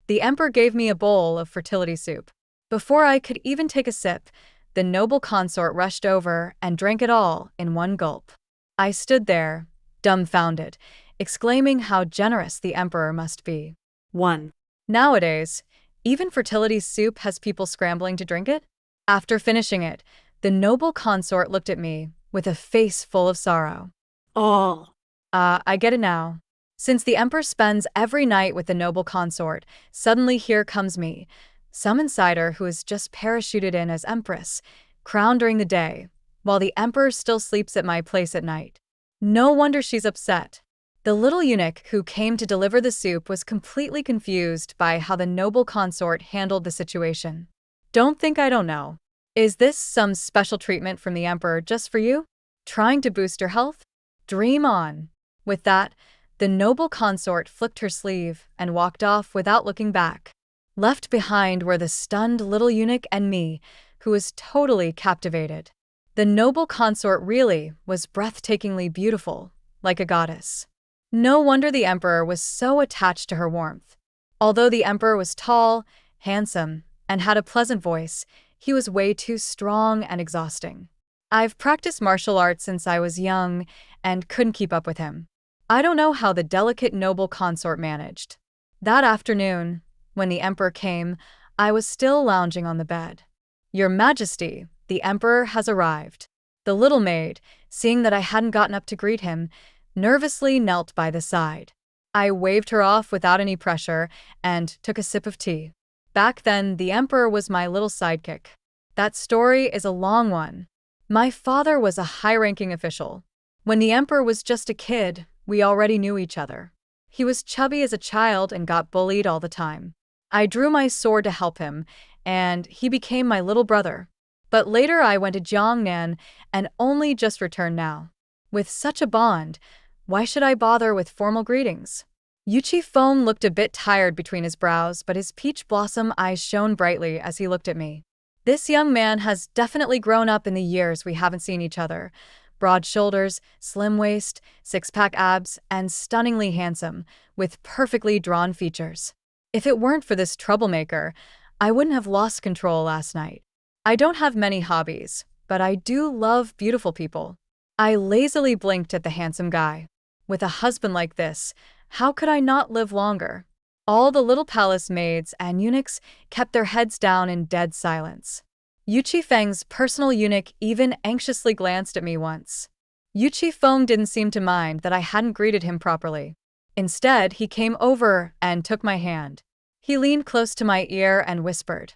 The emperor gave me a bowl of fertility soup. Before I could even take a sip, the noble consort rushed over and drank it all in one gulp. I stood there, dumbfounded, exclaiming how generous the emperor must be. 1. Nowadays, even fertility soup has people scrambling to drink it? After finishing it, the noble consort looked at me with a face full of sorrow. All. I get it now. Since the emperor spends every night with the noble consort, suddenly here comes me, some insider who has just parachuted in as empress, crowned during the day, while the emperor still sleeps at my place at night. No wonder she's upset. The little eunuch who came to deliver the soup was completely confused by how the noble consort handled the situation. Don't think I don't know. Is this some special treatment from the emperor just for you? Trying to boost your health? Dream on. With that, the noble consort flicked her sleeve and walked off without looking back. Left behind were the stunned little eunuch and me, who was totally captivated. The noble consort really was breathtakingly beautiful, like a goddess. No wonder the emperor was so attached to her warmth. Although the emperor was tall, handsome, and had a pleasant voice, he was way too strong and exhausting. I've practiced martial arts since I was young and couldn't keep up with him. I don't know how the delicate noble consort managed. That afternoon, when the emperor came, I was still lounging on the bed. "Your Majesty, the emperor has arrived." The little maid, seeing that I hadn't gotten up to greet him, nervously knelt by the side. I waved her off without any pressure and took a sip of tea. Back then, the emperor was my little sidekick. That story is a long one. My father was a high-ranking official. When the emperor was just a kid, we already knew each other. He was chubby as a child and got bullied all the time. I drew my sword to help him, and he became my little brother. But later I went to Jiangnan and only just returned now. With such a bond, why should I bother with formal greetings? Yuchi Feng looked a bit tired between his brows, but his peach blossom eyes shone brightly as he looked at me. This young man has definitely grown up in the years we haven't seen each other. Broad shoulders, slim waist, six-pack abs, and stunningly handsome, with perfectly drawn features. If it weren't for this troublemaker, I wouldn't have lost control last night. I don't have many hobbies, but I do love beautiful people. I lazily blinked at the handsome guy. With a husband like this, how could I not live longer? All the little palace maids and eunuchs kept their heads down in dead silence. Yuchi Feng's personal eunuch even anxiously glanced at me once. Yuchi Feng didn't seem to mind that I hadn't greeted him properly. Instead, he came over and took my hand. He leaned close to my ear and whispered,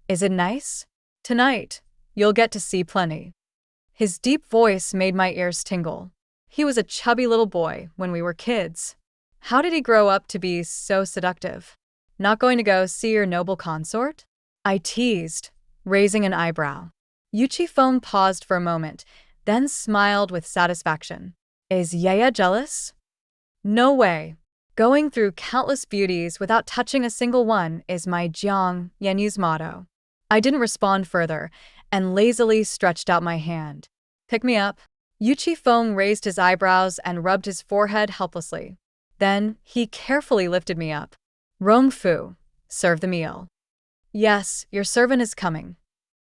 "Is it nice? Tonight, you'll get to see plenty." His deep voice made my ears tingle. He was a chubby little boy when we were kids. How did he grow up to be so seductive? Not going to go see your noble consort? I teased, raising an eyebrow. Yuchi Feng paused for a moment, then smiled with satisfaction. "Is Yaya jealous?" "No way. Going through countless beauties without touching a single one is my Jiang Yenyu's motto." I didn't respond further, and lazily stretched out my hand. "Pick me up." Yuchi Feng raised his eyebrows and rubbed his forehead helplessly. Then he carefully lifted me up. "Rong Fu, serve the meal." "Yes, your servant is coming."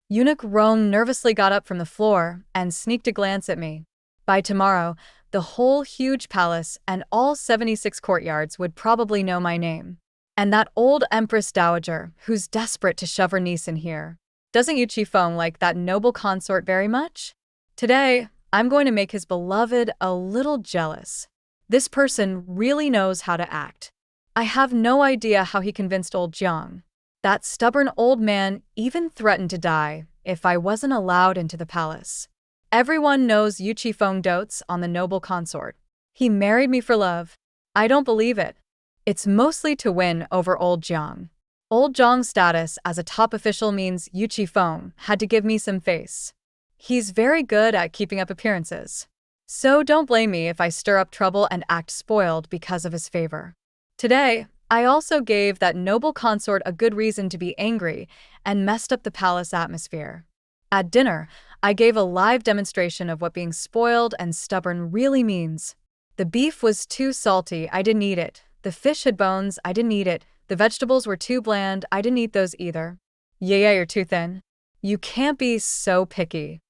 Eunuch Rong nervously got up from the floor and sneaked a glance at me. By tomorrow, the whole huge palace and all 76 courtyards would probably know my name. And that old Empress Dowager, who's desperate to shove her niece in here. Doesn't Yuchi Feng like that noble consort very much? Today, I'm going to make his beloved a little jealous. This person really knows how to act. I have no idea how he convinced old Jiang. That stubborn old man even threatened to die if I wasn't allowed into the palace. Everyone knows Yuchi Feng dotes on the noble consort. He married me for love. I don't believe it. It's mostly to win over old Jiang. Old Jiang's status as a top official means Yuchi Feng had to give me some face. He's very good at keeping up appearances. So don't blame me if I stir up trouble and act spoiled because of his favor. Today, I also gave that noble consort a good reason to be angry and messed up the palace atmosphere. At dinner, I gave a live demonstration of what being spoiled and stubborn really means. The beef was too salty, I didn't eat it. The fish had bones, I didn't eat it. The vegetables were too bland, I didn't eat those either. Yeah, you're too thin. You can't be so picky.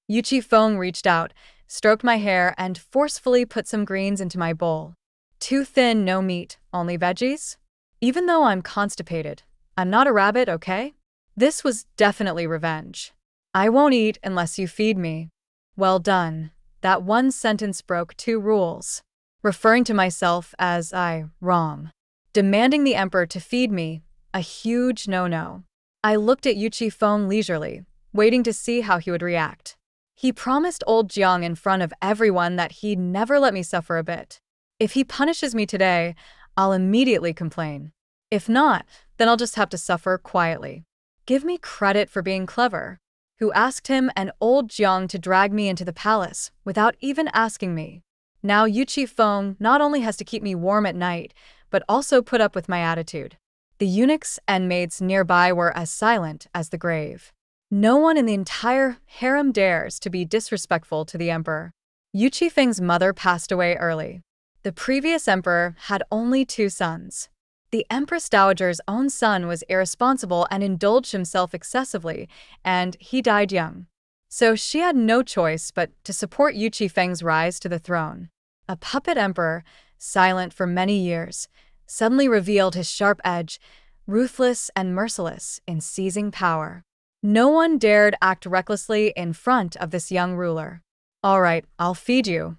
Yuchi Feng reached out, stroked my hair, and forcefully put some greens into my bowl. Too thin, no meat, only veggies? Even though I'm constipated, I'm not a rabbit, okay? This was definitely revenge. I won't eat unless you feed me. Well done. That one sentence broke two rules. Referring to myself as wrong. Demanding the emperor to feed me, a huge no-no. I looked at Yuchi Feng leisurely, waiting to see how he would react. He promised old Jiang in front of everyone that he'd never let me suffer a bit. If he punishes me today, I'll immediately complain. If not, then I'll just have to suffer quietly. Give me credit for being clever. Who asked him and old Jiang to drag me into the palace without even asking me? Now Yuchi Feng not only has to keep me warm at night, but also put up with my attitude. The eunuchs and maids nearby were as silent as the grave. No one in the entire harem dares to be disrespectful to the emperor. Yuchi Feng's mother passed away early. The previous emperor had only 2 sons. The Empress Dowager's own son was irresponsible and indulged himself excessively, and he died young. So she had no choice but to support Yuchi Feng's rise to the throne. A puppet emperor, silent for many years, suddenly revealed his sharp edge, ruthless and merciless in seizing power. No one dared act recklessly in front of this young ruler. All right, I'll feed you.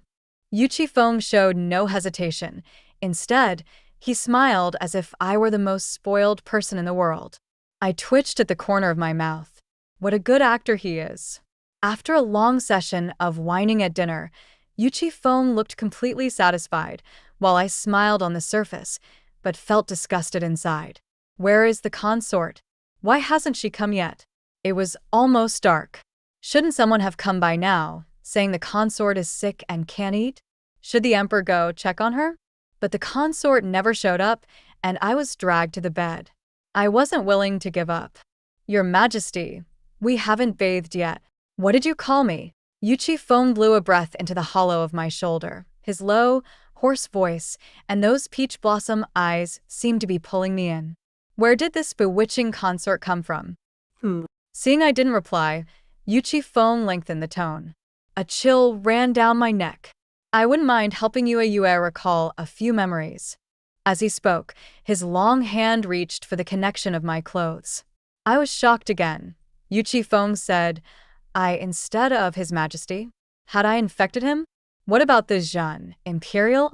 Yuchi Feng showed no hesitation. Instead, he smiled as if I were the most spoiled person in the world. I twitched at the corner of my mouth. What a good actor he is. After a long session of whining at dinner, Yuchi Feng looked completely satisfied, while I smiled on the surface, but felt disgusted inside. Where is the consort? Why hasn't she come yet? It was almost dark. Shouldn't someone have come by now, saying the consort is sick and can't eat? Should the emperor go check on her? But the consort never showed up, and I was dragged to the bed. I wasn't willing to give up. Your Majesty, we haven't bathed yet. What did you call me? Yuchi Feng blew a breath into the hollow of my shoulder. His low, hoarse voice and those peach blossom eyes seemed to be pulling me in. Where did this bewitching consort come from? Seeing I didn't reply, Yuchi Feng lengthened the tone. A chill ran down my neck. I wouldn't mind helping you recall a few memories. As he spoke, his long hand reached for the connection of my clothes. I was shocked again. Yuchi Feng said, instead of His Majesty? Had I infected him? What about the Zhan, Imperial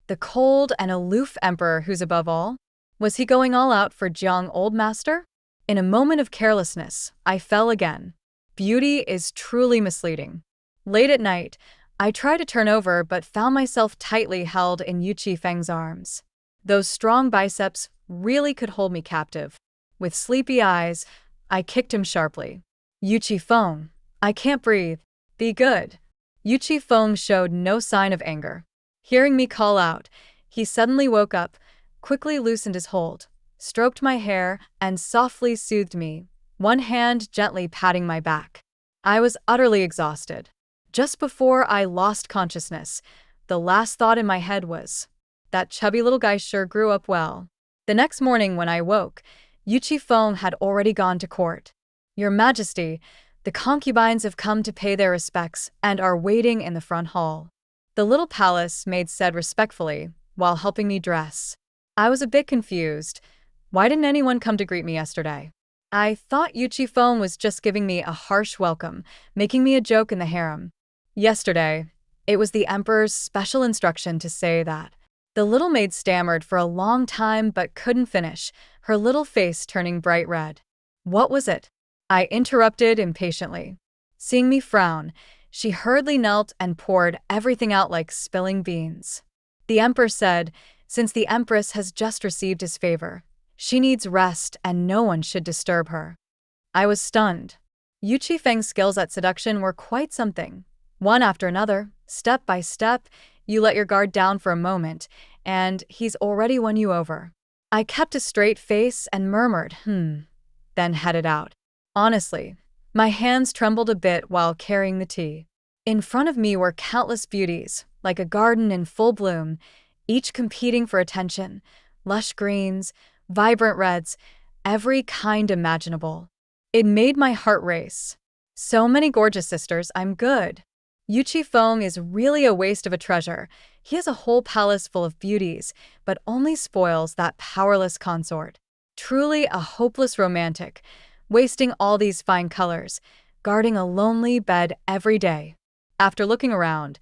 the cold and aloof emperor who's above all? Was he going all out for Jiang Old Master? In a moment of carelessness, I fell again. Beauty is truly misleading. Late at night, I tried to turn over but found myself tightly held in Yuchi Feng's arms. Those strong biceps really could hold me captive. With sleepy eyes, I kicked him sharply. Yuchi Feng, I can't breathe. Be good. Yuchi Feng showed no sign of anger. Hearing me call out, he suddenly woke up, quickly loosened his hold, stroked my hair, and softly soothed me, one hand gently patting my back. I was utterly exhausted. Just before I lost consciousness, the last thought in my head was, that chubby little guy sure grew up well. The next morning when I woke, Yuchi Feng had already gone to court. Your Majesty, the concubines have come to pay their respects and are waiting in the front hall. The little palace maid said respectfully, while helping me dress. I was a bit confused. Why didn't anyone come to greet me yesterday? I thought Yuchi Feng was just giving me a harsh welcome, making me a joke in the harem. Yesterday, it was the emperor's special instruction to say that. The little maid stammered for a long time but couldn't finish, her little face turning bright red. What was it? I interrupted impatiently. Seeing me frown, she hurriedly knelt and poured everything out like spilling beans. The emperor said, since the empress has just received his favor, she needs rest and no one should disturb her. I was stunned. Yuchi Feng's skills at seduction were quite something. One after another, step by step, you let your guard down for a moment, and he's already won you over. I kept a straight face and murmured, then headed out. Honestly, my hands trembled a bit while carrying the tea. In front of me were countless beauties, like a garden in full bloom, each competing for attention, lush greens, vibrant reds, every kind imaginable. It made my heart race. So many gorgeous sisters, I'm good. Yuchi Feng is really a waste of a treasure. He has a whole palace full of beauties, but only spoils that powerless consort. Truly a hopeless romantic, wasting all these fine colors, guarding a lonely bed every day. After looking around,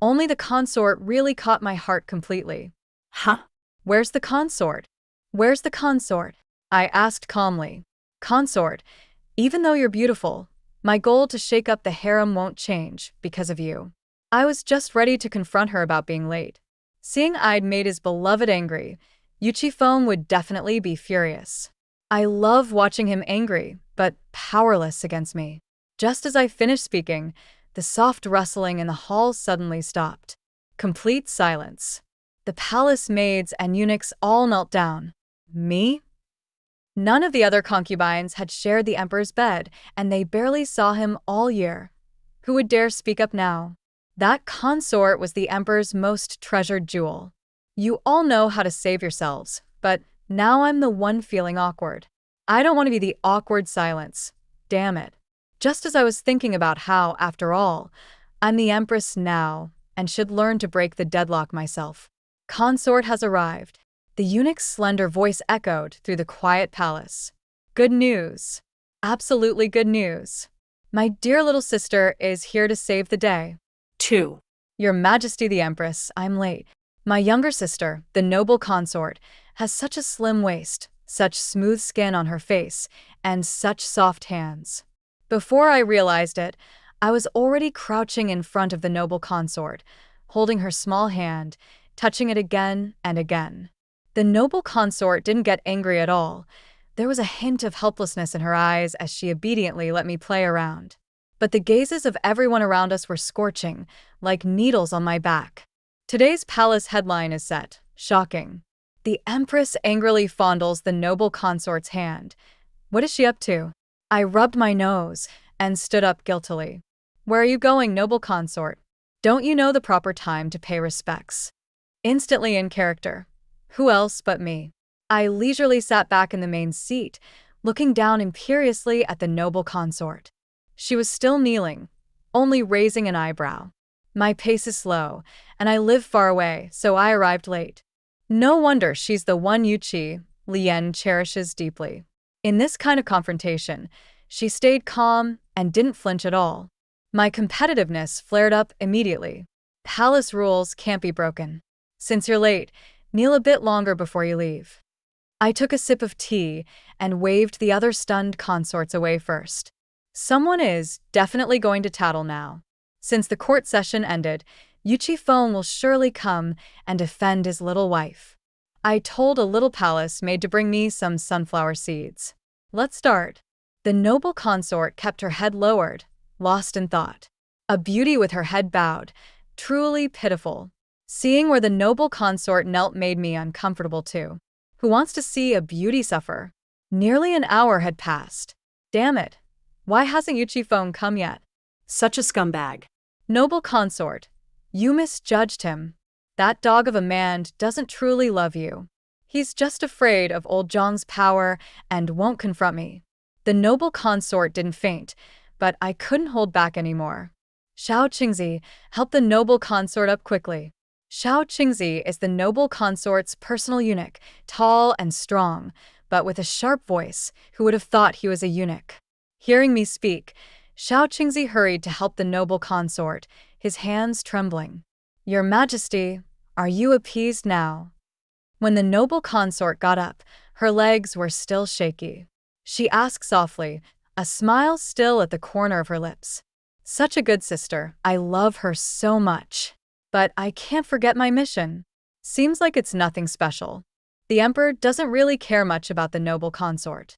only the consort really caught my heart completely. Huh? Where's the consort? Where's the consort? I asked calmly. Consort, even though you're beautiful, my goal to shake up the harem won't change because of you. I was just ready to confront her about being late. Seeing I'd made his beloved angry, Yuchi Feng would definitely be furious. I love watching him angry, but powerless against me. Just as I finished speaking, the soft rustling in the hall suddenly stopped. Complete silence. The palace maids and eunuchs all knelt down. Me? None of the other concubines had shared the emperor's bed, and they barely saw him all year. Who would dare speak up now? That consort was the emperor's most treasured jewel. You all know how to save yourselves, but now I'm the one feeling awkward. I don't want to be the awkward silence. Damn it. Just as I was thinking about how, after all, I'm the empress now and should learn to break the deadlock myself. Consort has arrived. The eunuch's slender voice echoed through the quiet palace. Good news. Absolutely good news. My dear little sister is here to save the day. 2. Your Majesty the Empress, I'm late. My younger sister, the noble consort, has such a slim waist, such smooth skin on her face, and such soft hands. Before I realized it, I was already crouching in front of the noble consort, holding her small hand, touching it again and again. The noble consort didn't get angry at all. There was a hint of helplessness in her eyes as she obediently let me play around. But the gazes of everyone around us were scorching, like needles on my back. Today's palace headline is set. Shocking. The Empress angrily fondles the noble consort's hand. What is she up to? I rubbed my nose and stood up guiltily. Where are you going, noble consort? Don't you know the proper time to pay respects? Instantly in character. Who else but me? I leisurely sat back in the main seat, looking down imperiously at the noble consort. She was still kneeling, only raising an eyebrow. My pace is slow, and I live far away, so I arrived late. No wonder she's the one Yuchi Lien cherishes deeply. In this kind of confrontation, she stayed calm and didn't flinch at all. My competitiveness flared up immediately. Palace rules can't be broken. Since you're late, kneel a bit longer before you leave. I took a sip of tea and waved the other stunned consorts away first. Someone is definitely going to tattle now. Since the court session ended, Yuchi Feng will surely come and defend his little wife. I told a little palace maid to bring me some sunflower seeds. Let's start. The noble consort kept her head lowered, lost in thought. A beauty with her head bowed, truly pitiful. Seeing where the noble consort knelt made me uncomfortable too. Who wants to see a beauty suffer? Nearly an hour had passed. Damn it. Why hasn't Yuchi Feng come yet? Such a scumbag. Noble consort, you misjudged him. That dog of a man doesn't truly love you. He's just afraid of old Zhang's power and won't confront me. The noble consort didn't faint, but I couldn't hold back anymore. Xiao Qingzi, help the noble consort up quickly. Xiao Qingzi is the noble consort's personal eunuch, tall and strong, but with a sharp voice. Who would have thought he was a eunuch? Hearing me speak, Xiao Qingzi hurried to help the noble consort, his hands trembling. Your Majesty, are you appeased now? When the noble consort got up, her legs were still shaky. She asked softly, a smile still at the corner of her lips. Such a good sister, I love her so much. But I can't forget my mission. Seems like it's nothing special. The emperor doesn't really care much about the noble consort.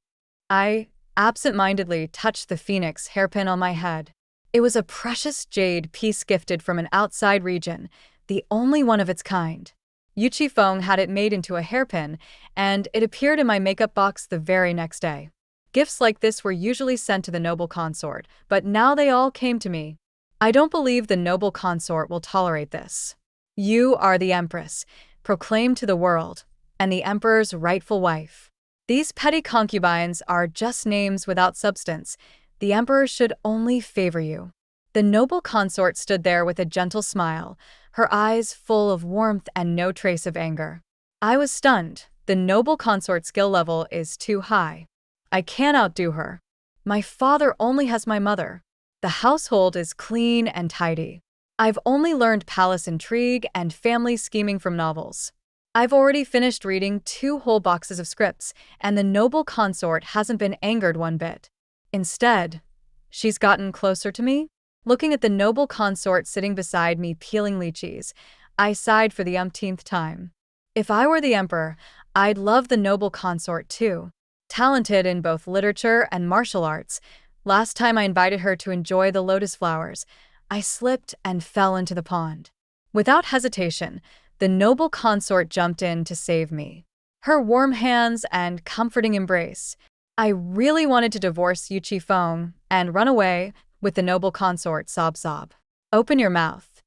I absent-mindedly touched the phoenix hairpin on my head. It was a precious jade piece gifted from an outside region, the only one of its kind. Yuchi Feng had it made into a hairpin, and it appeared in my makeup box the very next day. Gifts like this were usually sent to the noble consort, but now they all came to me. I don't believe the noble consort will tolerate this. You are the empress. Proclaim to the world. and the emperor's rightful wife. These petty concubines are just names without substance. The emperor should only favor you. The noble consort stood there with a gentle smile, her eyes full of warmth and no trace of anger. I was stunned. The noble consort's skill level is too high. I can't outdo her. My father only has my mother. The household is clean and tidy. I've only learned palace intrigue and family scheming from novels. I've already finished reading 2 whole boxes of scripts, and the noble consort hasn't been angered one bit. Instead, she's gotten closer to me. Looking at the noble consort sitting beside me peeling lychees, I sighed for the umpteenth time. If I were the emperor, I'd love the noble consort too. Talented in both literature and martial arts, last time I invited her to enjoy the lotus flowers, I slipped and fell into the pond. Without hesitation, the noble consort jumped in to save me. Her warm hands and comforting embrace. I really wanted to divorce Yu Qifeng and run away with the noble consort sob. Open your mouth.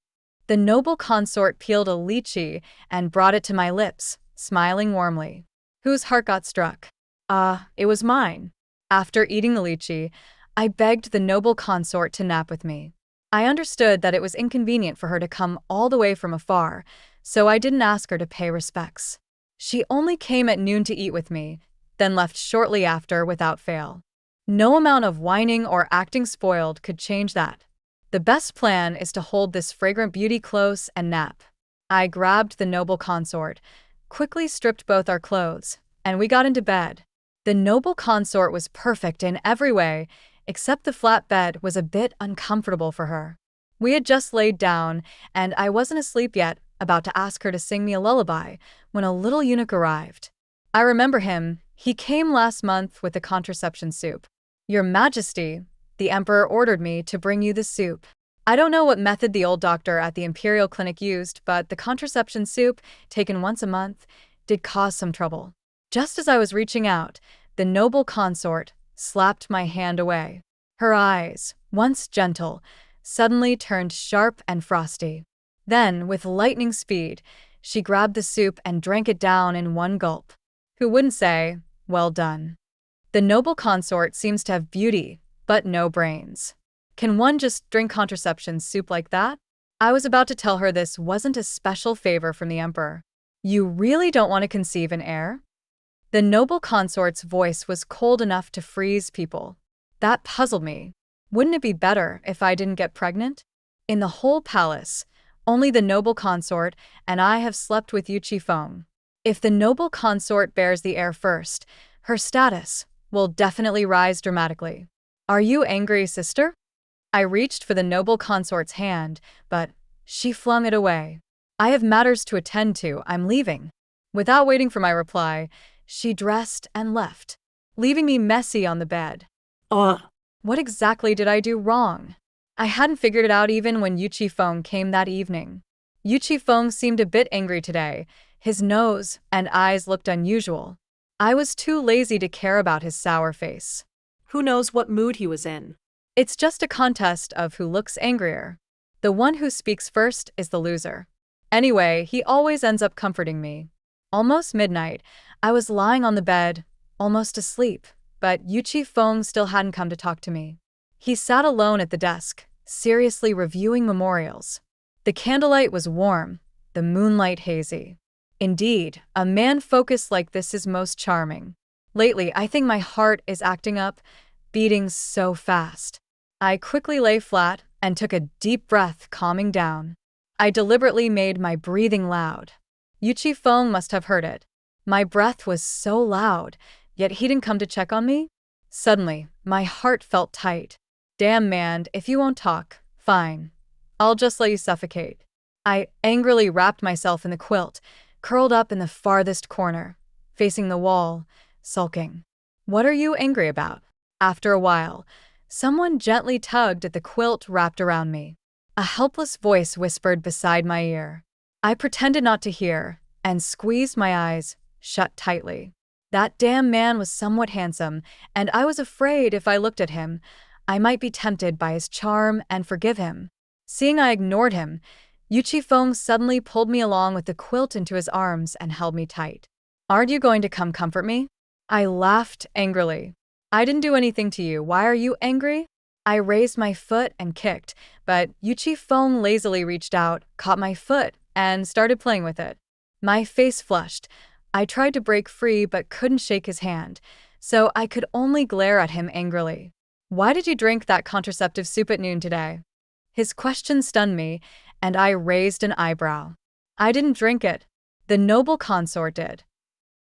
The noble consort peeled a lychee and brought it to my lips, smiling warmly. Whose heart got struck? It was mine. After eating the lychee, I begged the noble consort to nap with me. I understood that it was inconvenient for her to come all the way from afar, so I didn't ask her to pay respects. She only came at noon to eat with me, then left shortly after without fail. No amount of whining or acting spoiled could change that. The best plan is to hold this fragrant beauty close and nap. I grabbed the noble consort, quickly stripped both our clothes, and we got into bed. The noble consort was perfect in every way, except the flat bed was a bit uncomfortable for her. We had just laid down, and I wasn't asleep yet, about to ask her to sing me a lullaby, when a little eunuch arrived. I remember him. He came last month with the contraception soup. Your Majesty, the Emperor ordered me to bring you the soup. I don't know what method the old doctor at the Imperial Clinic used, but the contraception soup, taken once a month, did cause some trouble. Just as I was reaching out, the noble consort slapped my hand away. Her eyes, once gentle, suddenly turned sharp and frosty. Then, with lightning speed, she grabbed the soup and drank it down in one gulp. Who wouldn't say, well done? The noble consort seems to have beauty, but no brains. Can one just drink contraception soup like that? I was about to tell her this wasn't a special favor from the emperor. You really don't want to conceive an heir? The noble consort's voice was cold enough to freeze people. That puzzled me. Wouldn't it be better if I didn't get pregnant? In the whole palace, only the noble consort and I have slept with Yu Qifeng. If the noble consort bears the heir first, her status will definitely rise dramatically. Are you angry, sister? I reached for the noble consort's hand, but she flung it away. I have matters to attend to, I'm leaving. Without waiting for my reply, she dressed and left, leaving me messy on the bed. What exactly did I do wrong? I hadn't figured it out even when Yu Qifeng came that evening. Yu Qifeng seemed a bit angry today. His nose and eyes looked unusual. I was too lazy to care about his sour face. Who knows what mood he was in? It's just a contest of who looks angrier. The one who speaks first is the loser. Anyway, he always ends up comforting me. Almost midnight, I was lying on the bed, almost asleep, but Yu Qifeng still hadn't come to talk to me. He sat alone at the desk, seriously reviewing memorials. The candlelight was warm, the moonlight hazy. Indeed, a man focused like this is most charming. Lately, I think my heart is acting up, beating so fast. I quickly lay flat and took a deep breath, calming down. I deliberately made my breathing loud. Yu Qifeng must have heard it. My breath was so loud, yet he didn't come to check on me. Suddenly, my heart felt tight. Damn man, if you won't talk, fine. I'll just let you suffocate. I angrily wrapped myself in the quilt, curled up in the farthest corner, facing the wall, sulking. What are you angry about? After a while, someone gently tugged at the quilt wrapped around me. A helpless voice whispered beside my ear. I pretended not to hear and squeezed my eyes shut tightly. That damn man was somewhat handsome, and I was afraid if I looked at him, I might be tempted by his charm and forgive him. Seeing I ignored him, Yu Qifeng suddenly pulled me along with the quilt into his arms and held me tight. Aren't you going to come comfort me? I laughed angrily. I didn't do anything to you. Why are you angry? I raised my foot and kicked, but Yuchi Feng lazily reached out, caught my foot, and started playing with it. My face flushed. I tried to break free but couldn't shake his hand, so I could only glare at him angrily. Why did you drink that contraceptive soup at noon today? His question stunned me, and I raised an eyebrow. I didn't drink it. The noble consort did.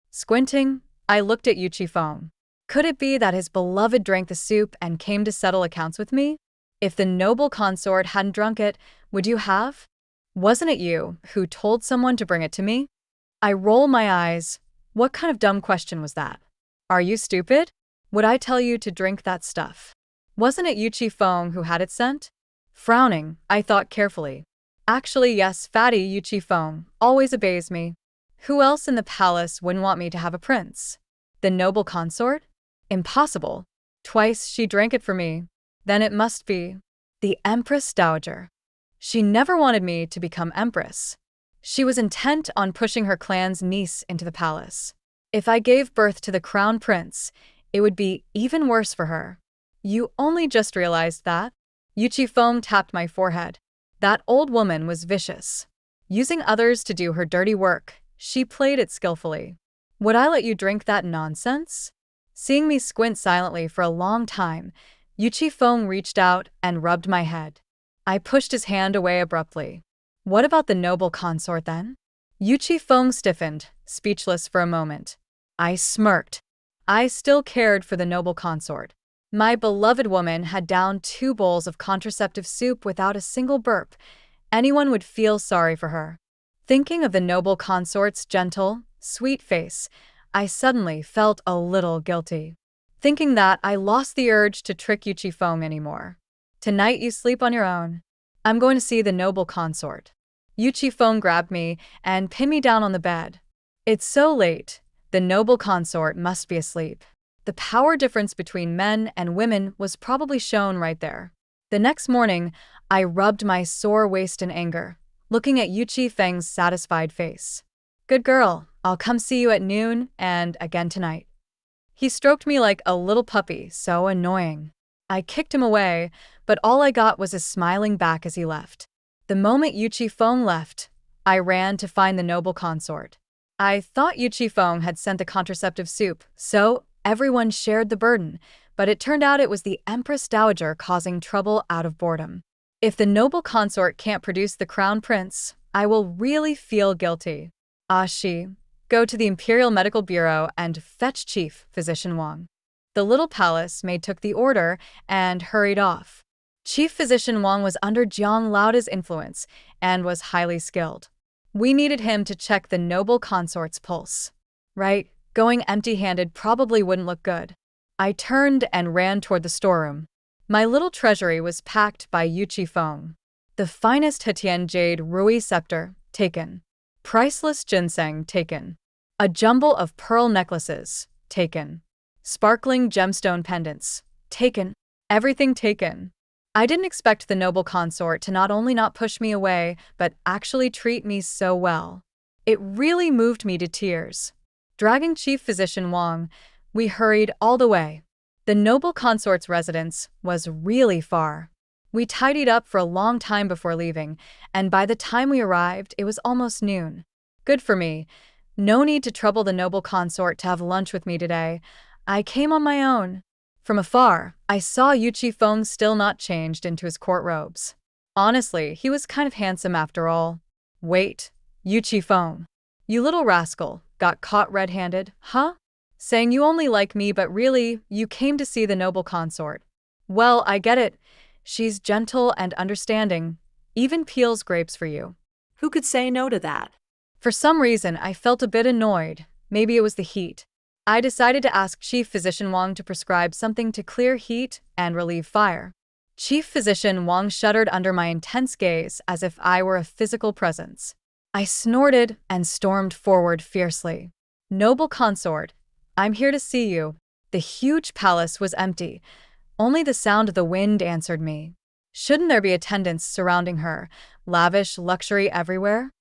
Squinting, I looked at Yuchi Feng. Could it be that his beloved drank the soup and came to settle accounts with me? If the noble consort hadn't drunk it, would you have? Wasn't it you who told someone to bring it to me? I roll my eyes. What kind of dumb question was that? Are you stupid? Would I tell you to drink that stuff? Wasn't it Yuchi Feng who had it sent? Frowning, I thought carefully. Actually, yes, fatty Yuchi Feng always obeys me. Who else in the palace wouldn't want me to have a prince? The noble consort? Impossible. Twice she drank it for me. Then it must be the Empress Dowager. She never wanted me to become empress. She was intent on pushing her clan's niece into the palace. If I gave birth to the crown prince, it would be even worse for her. You only just realized that? Yuchi Feng tapped my forehead. That old woman was vicious. Using others to do her dirty work, she played it skillfully. Would I let you drink that nonsense? Seeing me squint silently for a long time, Yuchi Feng reached out and rubbed my head. I pushed his hand away abruptly. What about the noble consort then? Yuchi Feng stiffened, speechless for a moment. I smirked. I still cared for the noble consort. My beloved woman had downed 2 bowls of contraceptive soup without a single burp. Anyone would feel sorry for her. Thinking of the noble consort's gentle, sweet face, I suddenly felt a little guilty. Thinking that, I lost the urge to trick Yuchi Feng anymore. Tonight you sleep on your own. I'm going to see the noble consort. Yuchi Feng grabbed me and pinned me down on the bed. It's so late. The noble consort must be asleep. The power difference between men and women was probably shown right there. The next morning, I rubbed my sore waist in anger, looking at Yuchi Feng's satisfied face. Good girl, I'll come see you at noon and again tonight. He stroked me like a little puppy, so annoying. I kicked him away, but all I got was a smiling back as he left. The moment Yuchi Feng left, I ran to find the noble consort. I thought Yuchi Feng had sent the contraceptive soup, so everyone shared the burden, but it turned out it was the Empress Dowager causing trouble out of boredom. If the noble consort can't produce the crown prince, I will really feel guilty. She, go to the Imperial Medical Bureau and fetch Chief Physician Wang. The little palace maid took the order and hurried off. Chief Physician Wang was under Jiang Laoda's influence and was highly skilled. We needed him to check the noble consort's pulse. Right, going empty-handed probably wouldn't look good. I turned and ran toward the storeroom. My little treasury was packed by Yuchi Feng. The finest Hetian jade Rui scepter, taken. Priceless ginseng, taken. A jumble of pearl necklaces, taken. Sparkling gemstone pendants, taken. Everything taken. I didn't expect the noble consort to not only not push me away, but actually treat me so well. It really moved me to tears. Dragging Chief Physician Wang, we hurried all the way. The noble consort's residence was really far. We tidied up for a long time before leaving, and by the time we arrived, it was almost noon. Good for me. No need to trouble the noble consort to have lunch with me today. I came on my own. From afar, I saw Yuchi Feng still not changed into his court robes. Honestly, he was kind of handsome after all. Wait, Yuchi Feng. You little rascal, got caught red-handed, huh? Saying you only like me but really, you came to see the noble consort. Well, I get it. She's gentle and understanding, even peels grapes for you. Who could say no to that? For some reason, I felt a bit annoyed. Maybe it was the heat. I decided to ask Chief Physician Wang to prescribe something to clear heat and relieve fire. Chief Physician Wang shuddered under my intense gaze as if I were a physical presence. I snorted and stormed forward fiercely. Noble consort, I'm here to see you. The huge palace was empty. Only the sound of the wind answered me. Shouldn't there be attendants surrounding her, lavish luxury everywhere?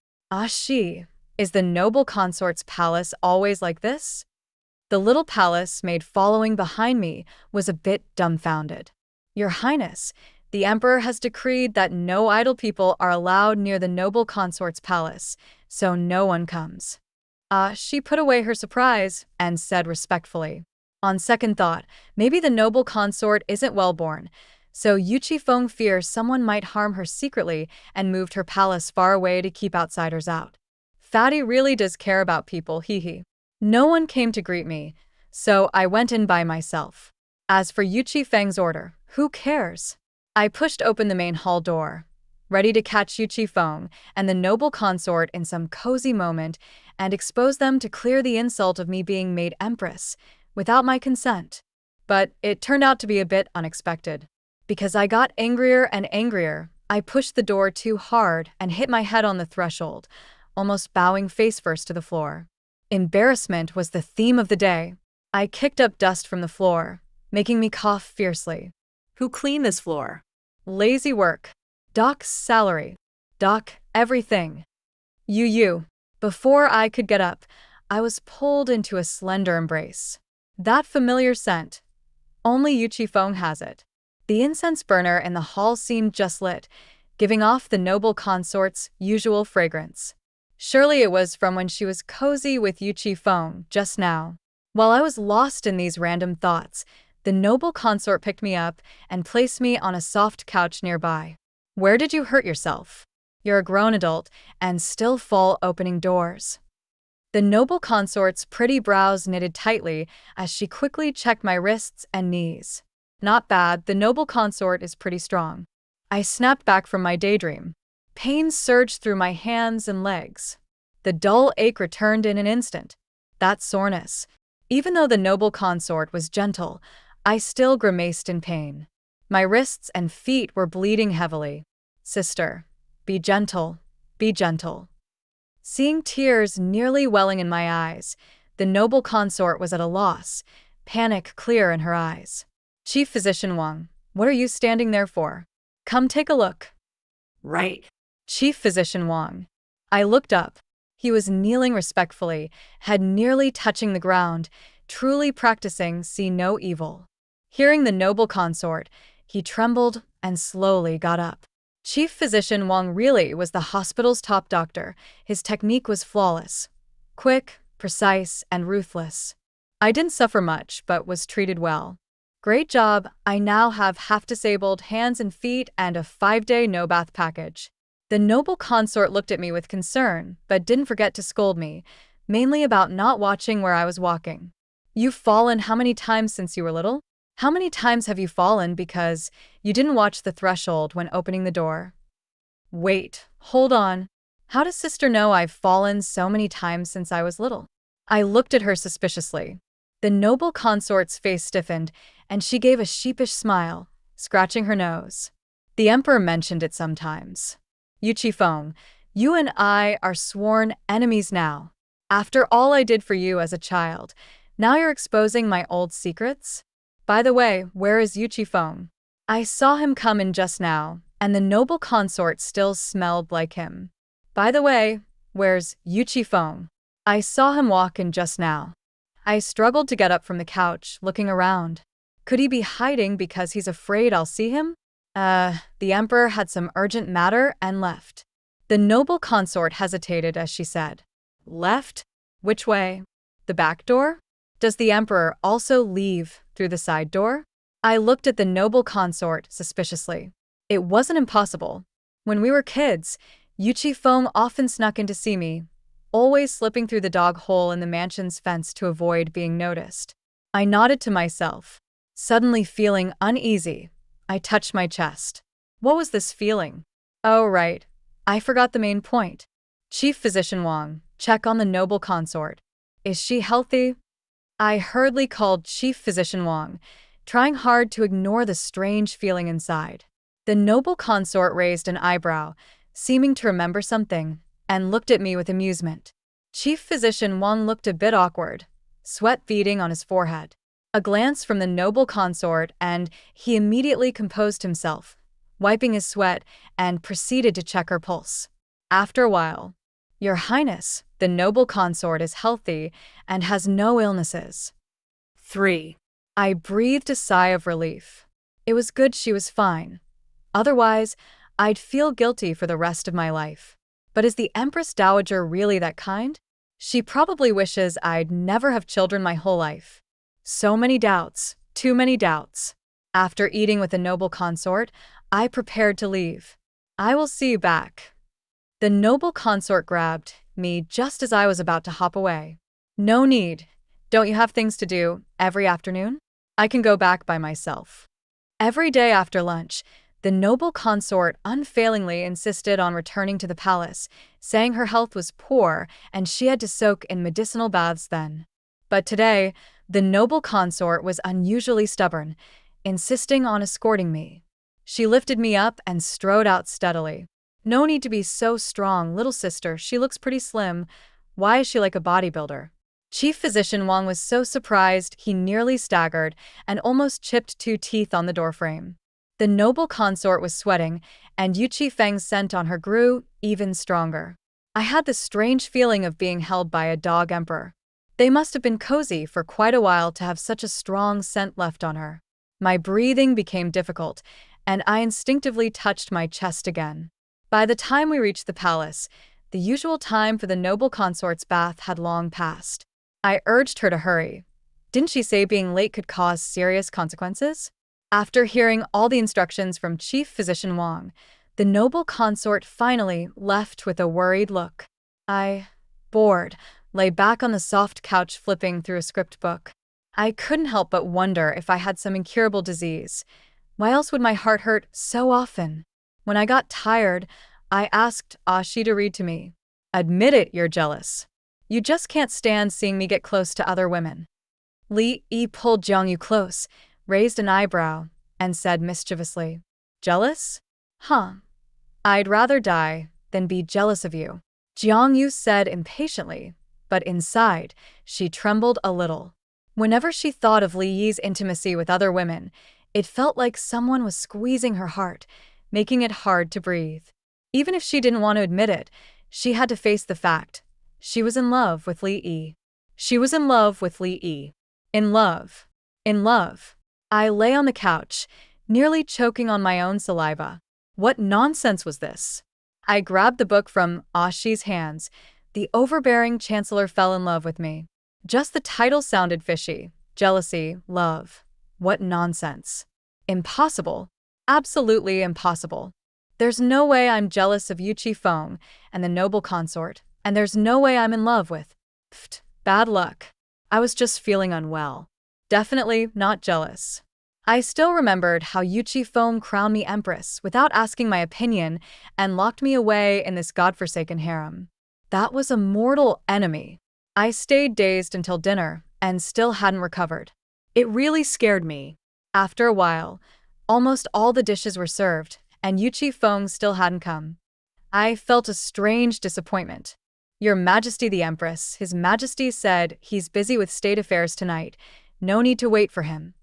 She, Is the noble consort's palace always like this? The little palace maid following behind me was a bit dumbfounded. Your Highness, the Emperor has decreed that no idle people are allowed near the noble consort's palace, so no one comes. She put away her surprise and said respectfully. On second thought, maybe the noble consort isn't well-born, so Yuchi Feng fears someone might harm her secretly and moved her palace far away to keep outsiders out. Fatty really does care about people, hee hee. No one came to greet me, so I went in by myself. As for Yuchi Feng's order, who cares? I pushed open the main hall door, ready to catch Yuchi Feng and the noble consort in some cozy moment and expose them to clear the insult of me being made empress without my consent. But it turned out to be a bit unexpected. Because I got angrier and angrier, I pushed the door too hard and hit my head on the threshold, almost bowing face first to the floor. Embarrassment was the theme of the day. I kicked up dust from the floor, making me cough fiercely. Who cleaned this floor? Lazy work. Doc's salary. Doc, everything. You. Before I could get up, I was pulled into a slender embrace. That familiar scent. Only Yuchi Feng has it. The incense burner in the hall seemed just lit, giving off the noble consort's usual fragrance. Surely it was from when she was cozy with Yuchi Feng just now. While I was lost in these random thoughts, the noble consort picked me up and placed me on a soft couch nearby. Where did you hurt yourself? You're a grown adult and still fall opening doors. The noble consort's pretty brows knitted tightly as she quickly checked my wrists and knees. Not bad, the noble consort is pretty strong. I snapped back from my daydream. Pain surged through my hands and legs. The dull ache returned in an instant. That soreness. Even though the noble consort was gentle, I still grimaced in pain. My wrists and feet were bleeding heavily. Sister, be gentle, be gentle. Seeing tears nearly welling in my eyes, the noble consort was at a loss, panic clear in her eyes. Chief Physician Wang, what are you standing there for? Come take a look. Right. Chief Physician Wang. I looked up. He was kneeling respectfully, head nearly touching the ground, truly practicing see no evil. Hearing the noble consort, he trembled and slowly got up. Chief Physician Wang really was the hospital's top doctor. His technique was flawless. Quick, precise, and ruthless. I didn't suffer much, but was treated well. Great job, I now have half-disabled hands and feet and a 5-day no-bath package. The noble consort looked at me with concern, but didn't forget to scold me, mainly about not watching where I was walking. You've fallen how many times since you were little? How many times have you fallen because you didn't watch the threshold when opening the door? Wait, hold on. How does sister know I've fallen so many times since I was little? I looked at her suspiciously. The noble consort's face stiffened, and she gave a sheepish smile, scratching her nose. The Emperor mentioned it sometimes. Yuchi Feng, you and I are sworn enemies now. After all I did for you as a child, now you're exposing my old secrets? By the way, where is Yuchi Feng? I saw him come in just now, and the noble consort still smelled like him. By the way, where's Yuchi Feng? I saw him walk in just now. I struggled to get up from the couch, looking around. Could he be hiding because he's afraid I'll see him? The Emperor had some urgent matter and left. The noble consort hesitated as she said, Left? Which way? The back door? Does the Emperor also leave through the side door? I looked at the noble consort suspiciously. It wasn't impossible. When we were kids, Yuchi Feng often snuck in to see me, always slipping through the dog hole in the mansion's fence to avoid being noticed. I nodded to myself. Suddenly feeling uneasy, I touched my chest. What was this feeling? Oh, right. I forgot the main point. Chief Physician Wang, check on the noble consort. Is she healthy? I hurriedly called Chief Physician Wang, trying hard to ignore the strange feeling inside. The noble consort raised an eyebrow, seeming to remember something, and looked at me with amusement. Chief Physician Wang looked a bit awkward, sweat beading on his forehead. A glance from the noble consort and he immediately composed himself, wiping his sweat, and proceeded to check her pulse. After a while, Your Highness, the noble consort is healthy and has no illnesses. 3. I breathed a sigh of relief. It was good she was fine. Otherwise, I'd feel guilty for the rest of my life. But is the Empress Dowager really that kind? She probably wishes I'd never have children my whole life. So many doubts, too many doubts. After eating with the noble consort, I prepared to leave. I will see you back. The noble consort grabbed me just as I was about to hop away. No need. Don't you have things to do every afternoon? I can go back by myself. Every day after lunch, the noble consort unfailingly insisted on returning to the palace, saying her health was poor and she had to soak in medicinal baths then. But today, the noble consort was unusually stubborn, insisting on escorting me. She lifted me up and strode out steadily. No need to be so strong, little sister, she looks pretty slim. Why is she like a bodybuilder? Chief Physician Wang was so surprised he nearly staggered and almost chipped 2 teeth on the doorframe. The noble consort was sweating, and Yu Qifeng's scent on her grew even stronger. I had the strange feeling of being held by a dog emperor. They must have been cozy for quite a while to have such a strong scent left on her. My breathing became difficult, and I instinctively touched my chest again. By the time we reached the palace, the usual time for the noble consort's bath had long passed. I urged her to hurry. Didn't she say being late could cause serious consequences? After hearing all the instructions from Chief Physician Wang, the noble consort finally left with a worried look. I, bored, lay back on the soft couch flipping through a script book. I couldn't help but wonder if I had some incurable disease. Why else would my heart hurt so often? When I got tired, I asked Ashi to read to me. Admit it, you're jealous. You just can't stand seeing me get close to other women. Li Yi pulled Jiang Yu close, raised an eyebrow, and said mischievously, Jealous? Huh. I'd rather die than be jealous of you. Jiang Yu said impatiently, but inside, she trembled a little. Whenever she thought of Li Yi's intimacy with other women, it felt like someone was squeezing her heart, making it hard to breathe. Even if she didn't want to admit it, she had to face the fact. She was in love with Li Yi. She was in love with Li Yi. In love. In love. I lay on the couch, nearly choking on my own saliva. What nonsense was this? I grabbed the book from Ashi's hands. The overbearing chancellor fell in love with me. Just the title sounded fishy. Jealousy, love. What nonsense. Impossible. Absolutely impossible. There's no way I'm jealous of Yu Qifeng and the noble consort, and there's no way I'm in love with. Pfft, bad luck. I was just feeling unwell. Definitely not jealous. I still remembered how Yu Qifeng crowned me empress without asking my opinion and locked me away in this godforsaken harem. That was a mortal enemy. I stayed dazed until dinner and still hadn't recovered. It really scared me. After a while, almost all the dishes were served, and Yu Qifeng still hadn't come. I felt a strange disappointment. Your Majesty the Empress, His Majesty said he's busy with state affairs tonight. No need to wait for him.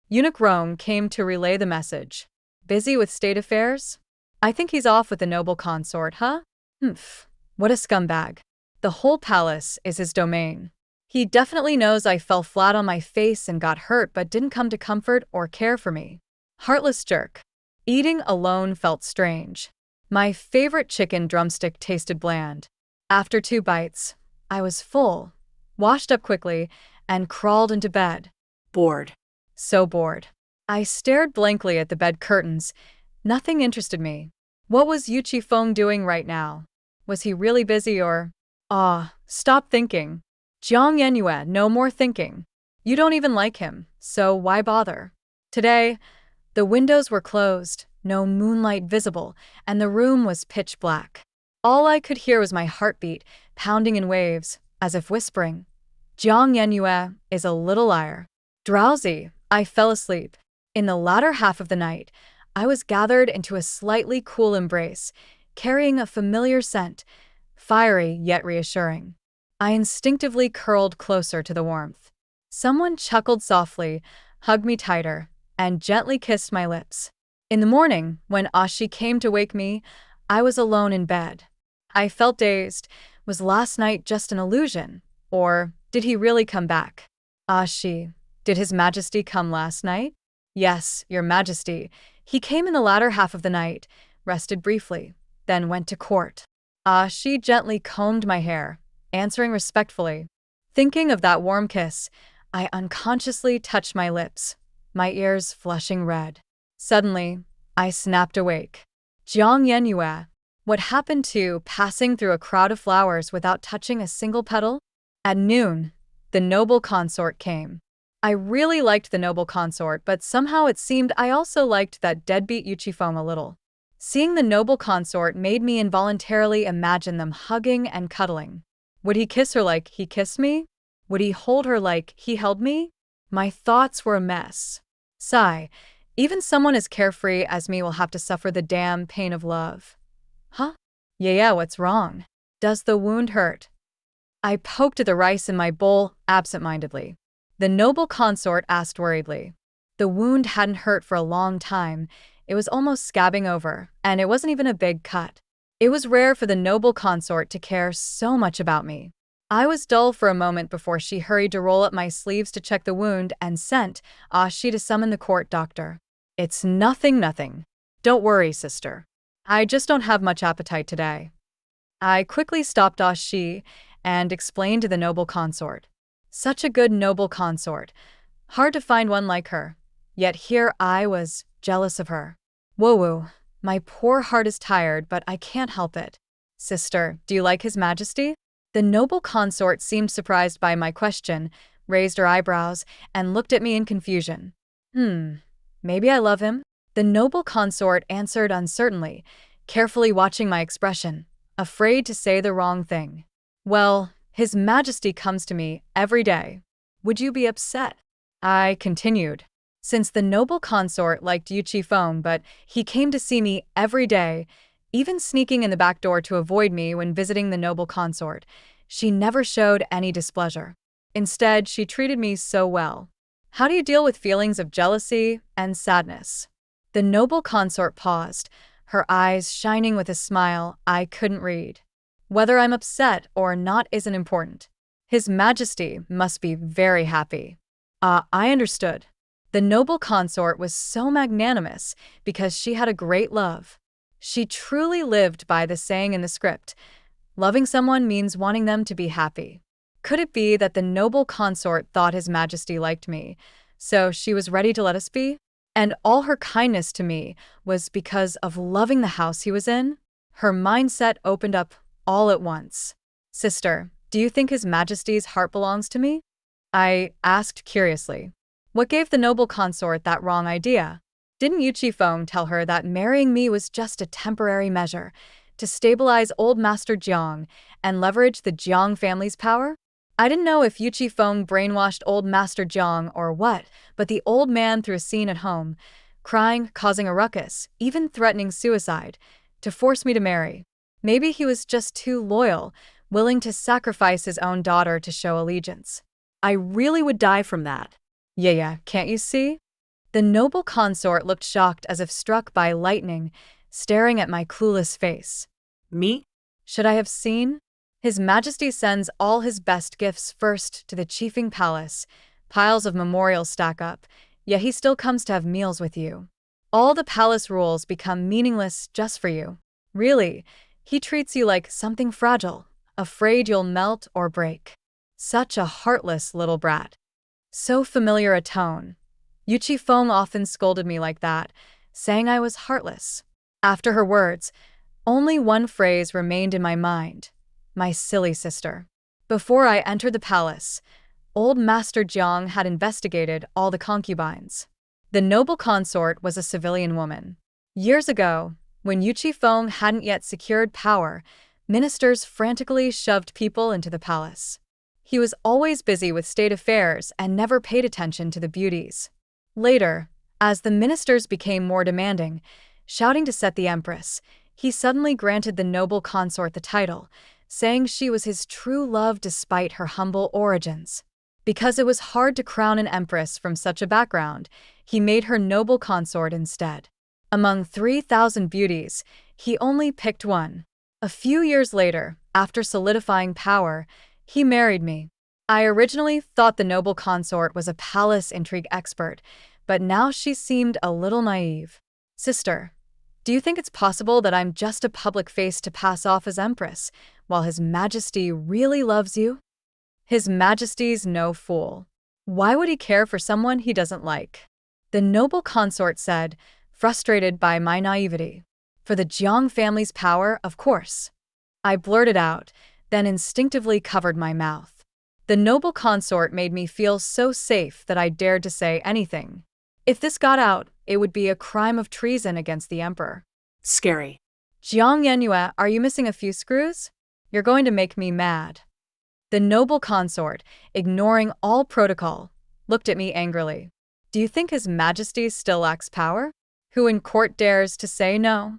Eunuch Rong came to relay the message. Busy with state affairs? I think he's off with the noble consort, huh? Humph. What a scumbag. The whole palace is his domain. He definitely knows I fell flat on my face and got hurt but didn't come to comfort or care for me. Heartless jerk. Eating alone felt strange. My favorite chicken drumstick tasted bland. After 2 bites, I was full, washed up quickly, and crawled into bed. Bored. So bored. I stared blankly at the bed curtains. Nothing interested me. What was Yu Qifeng doing right now? Was he really busy or… stop thinking. Jiang Yenyue, no more thinking. You don't even like him, so why bother? Today, the windows were closed, no moonlight visible, and the room was pitch black. All I could hear was my heartbeat, pounding in waves, as if whispering. Jiang Yenyue is a little liar. Drowsy, I fell asleep. In the latter half of the night, I was gathered into a slightly cool embrace, carrying a familiar scent, fiery yet reassuring. I instinctively curled closer to the warmth. Someone chuckled softly, hugged me tighter, and gently kissed my lips. In the morning, when Ashi came to wake me, I was alone in bed. I felt dazed, Was last night just an illusion? Or did he really come back? Did His Majesty come last night? Yes, Your Majesty. He came in the latter half of the night, rested briefly, then went to court. She gently combed my hair, answering respectfully. Thinking of that warm kiss, I unconsciously touched my lips, my ears flushing red. Suddenly, I snapped awake. Jiang Yenyue, what happened to passing through a crowd of flowers without touching a single petal? At noon, the noble consort came. I really liked the noble consort, but somehow it seemed I also liked that deadbeat Yuchifeng a little. Seeing the noble consort made me involuntarily imagine them hugging and cuddling. Would he kiss her like he kissed me? Would he hold her like he held me? My thoughts were a mess. Sigh, even someone as carefree as me will have to suffer the damn pain of love. Huh? Yeah, what's wrong? Does the wound hurt? I poked at the rice in my bowl absent-mindedly. The noble consort asked worriedly. The wound hadn't hurt for a long time. It was almost scabbing over, and it wasn't even a big cut. It was rare for the noble consort to care so much about me. I was dull for a moment before she hurried to roll up my sleeves to check the wound and sent Shi to summon the court doctor. It's nothing. Don't worry, sister. I just don't have much appetite today. I quickly stopped Shi and explained to the noble consort. Such a good noble consort. Hard to find one like her. Yet here I was, jealous of her. Whoa, my poor heart is tired, but I can't help it. Sister, do you like His Majesty? The noble consort seemed surprised by my question, raised her eyebrows, and looked at me in confusion. Maybe I love him? The noble consort answered uncertainly, carefully watching my expression, afraid to say the wrong thing. Well, His Majesty comes to me every day. Would you be upset? I continued. Since the noble consort liked Yuchifeng, but he came to see me every day, even sneaking in the back door to avoid me when visiting the noble consort, she never showed any displeasure. Instead, she treated me so well. How do you deal with feelings of jealousy and sadness? The noble consort paused, her eyes shining with a smile I couldn't read. Whether I'm upset or not isn't important. His Majesty must be very happy. I understood. The noble consort was so magnanimous because she had a great love. She truly lived by the saying in the script, loving someone means wanting them to be happy. Could it be that the noble consort thought His Majesty liked me, so she was ready to let us be? And all her kindness to me was because of loving the house he was in? Her mindset opened up all at once. Sister, do you think His Majesty's heart belongs to me? I asked curiously. What gave the noble consort that wrong idea? Didn't Yuchifeng tell her that marrying me was just a temporary measure to stabilize old Master Jiang and leverage the Jiang family's power? I didn't know if Yuchifeng brainwashed old Master Jiang or what, but the old man threw a scene at home, crying, causing a ruckus, even threatening suicide, to force me to marry. Maybe he was just too loyal, willing to sacrifice his own daughter to show allegiance. I really would die from that. Yeah, can't you see? The noble consort looked shocked as if struck by lightning, staring at my clueless face. Me? Should I have seen? His Majesty sends all his best gifts first to the chiefing palace. Piles of memorials stack up, yet he still comes to have meals with you. All the palace rules become meaningless just for you. Really, he treats you like something fragile, afraid you'll melt or break. Such a heartless little brat. So familiar a tone. Yuchifeng often scolded me like that, saying I was heartless. After her words, only one phrase remained in my mind. My silly sister. Before I entered the palace, old Master Jiang had investigated all the concubines. The noble consort was a civilian woman. Years ago, when Yuchifeng hadn't yet secured power, ministers frantically shoved people into the palace. He was always busy with state affairs and never paid attention to the beauties. Later, as the ministers became more demanding, shouting to set the empress, he suddenly granted the noble consort the title, saying she was his true love despite her humble origins. Because it was hard to crown an empress from such a background, he made her noble consort instead. Among 3,000 beauties, he only picked one. A few years later, after solidifying power, he married me. I originally thought the noble consort was a palace intrigue expert, but now she seemed a little naive. Sister, do you think it's possible that I'm just a public face to pass off as empress, while His Majesty really loves you? His Majesty's no fool. Why would he care for someone he doesn't like? The noble consort said, frustrated by my naivety. For the Jiang family's power, of course. I blurted out, then instinctively covered my mouth. The noble consort made me feel so safe that I dared to say anything. If this got out, it would be a crime of treason against the emperor. Scary. Jiang Yanhua, are you missing a few screws? You're going to make me mad. The noble consort, ignoring all protocol, looked at me angrily. Do you think His Majesty still lacks power? Who in court dares to say no?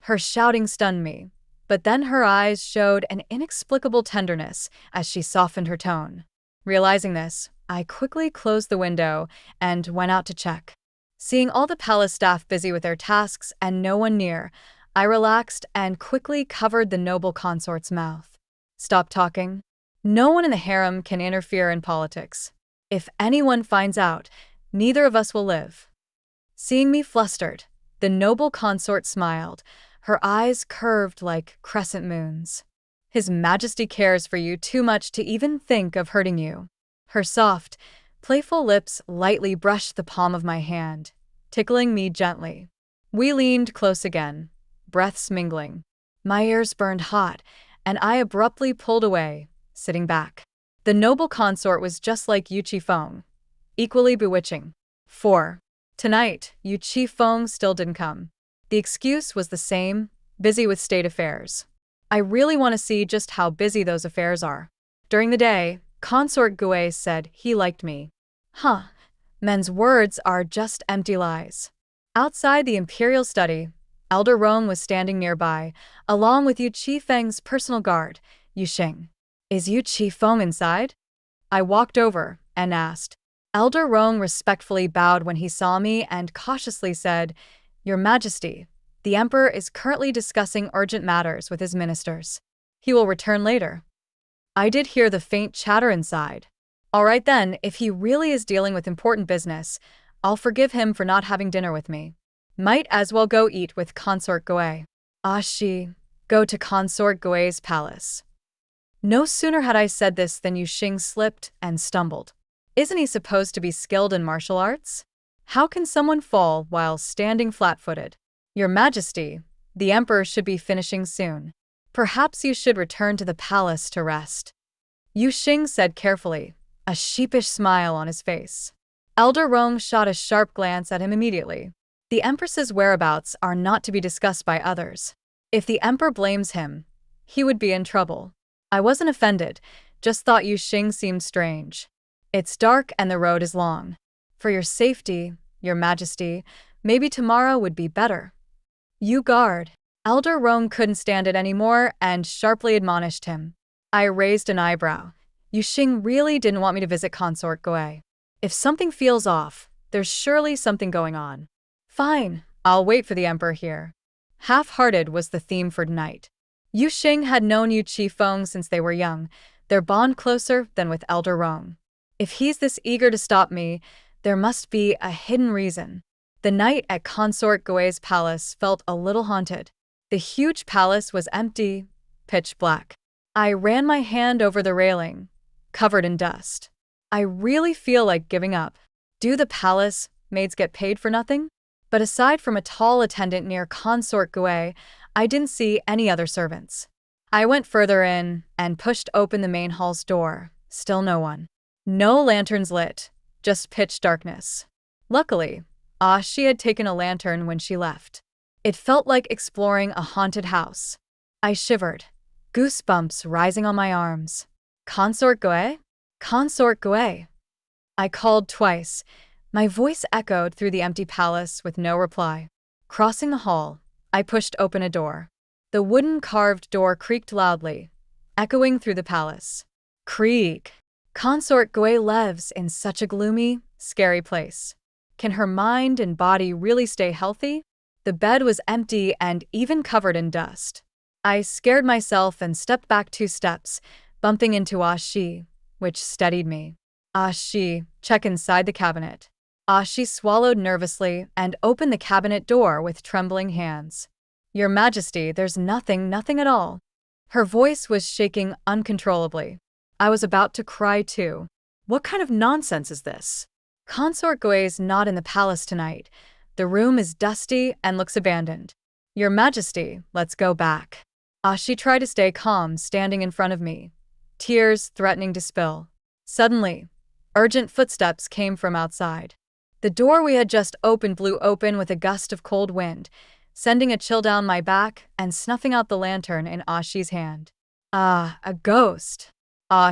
Her shouting stunned me, but then her eyes showed an inexplicable tenderness as she softened her tone. Realizing this, I quickly closed the window and went out to check. Seeing all the palace staff busy with their tasks and no one near, I relaxed and quickly covered the noble consort's mouth. Stop talking. No one in the harem can interfere in politics. If anyone finds out, neither of us will live. Seeing me flustered, the noble consort smiled, her eyes curved like crescent moons. His Majesty cares for you too much to even think of hurting you. Her soft, playful lips lightly brushed the palm of my hand, tickling me gently. We leaned close again, breaths mingling. My ears burned hot, and I abruptly pulled away, sitting back. The noble consort was just like Yu Qifeng, equally bewitching. 4. Tonight, Yu Qifeng still didn't come. The excuse was the same, busy with state affairs. I really want to see just how busy those affairs are. During the day, Consort Gui said he liked me. Men's words are just empty lies. Outside the imperial study, Elder Rong was standing nearby, along with Yu Qifeng's personal guard, Yu Xing. Is Yu Qifeng inside? I walked over and asked. Elder Rong respectfully bowed when he saw me and cautiously said, Your Majesty, the Emperor is currently discussing urgent matters with his ministers. He will return later. I did hear the faint chatter inside. All right then, if he really is dealing with important business, I'll forgive him for not having dinner with me. Might as well go eat with Consort Gui. Go to Consort Gui's palace. No sooner had I said this than Yu Xing slipped and stumbled. Isn't he supposed to be skilled in martial arts? How can someone fall while standing flat-footed? Your Majesty, the Emperor should be finishing soon. Perhaps you should return to the palace to rest. Yu Xing said carefully, a sheepish smile on his face. Elder Rong shot a sharp glance at him immediately. The Empress's whereabouts are not to be discussed by others. If the Emperor blames him, he would be in trouble. I wasn't offended, just thought Yu Xing seemed strange. It's dark and the road is long. For your safety, Your Majesty, maybe tomorrow would be better. You guard. Elder Rong couldn't stand it anymore and sharply admonished him. I raised an eyebrow. Yu Xing really didn't want me to visit Consort Gui. If something feels off, there's surely something going on. Fine, I'll wait for the Emperor here. Half-hearted was the theme for tonight. Yu Xing had known Yu Qifeng since they were young, their bond closer than with Elder Rong. If he's this eager to stop me, there must be a hidden reason. The night at Consort Gui's palace felt a little haunted. The huge palace was empty, pitch black. I ran my hand over the railing, covered in dust. I really feel like giving up. Do the palace maids get paid for nothing? But aside from a tall attendant near Consort Gui, I didn't see any other servants. I went further in and pushed open the main hall's door. Still no one. No lanterns lit, just pitch darkness. Luckily, she had taken a lantern when she left. It felt like exploring a haunted house. I shivered, goosebumps rising on my arms. Consort Gui? Consort Gui. I called twice. My voice echoed through the empty palace with no reply. Crossing the hall, I pushed open a door. The wooden carved door creaked loudly, echoing through the palace. Creak. Consort Gui lives in such a gloomy, scary place. Can her mind and body really stay healthy? The bed was empty and even covered in dust. I scared myself and stepped back 2 steps, bumping into Shi, which steadied me. Shi, check inside the cabinet. Shi swallowed nervously and opened the cabinet door with trembling hands. Your Majesty, there's nothing at all. Her voice was shaking uncontrollably. I was about to cry too. What kind of nonsense is this? Consort Gui's not in the palace tonight. The room is dusty and looks abandoned. Your Majesty, let's go back. She tried to stay calm, standing in front of me, tears threatening to spill. Suddenly, urgent footsteps came from outside. The door we had just opened blew open with a gust of cold wind, sending a chill down my back and snuffing out the lantern in Shi's hand. A ghost!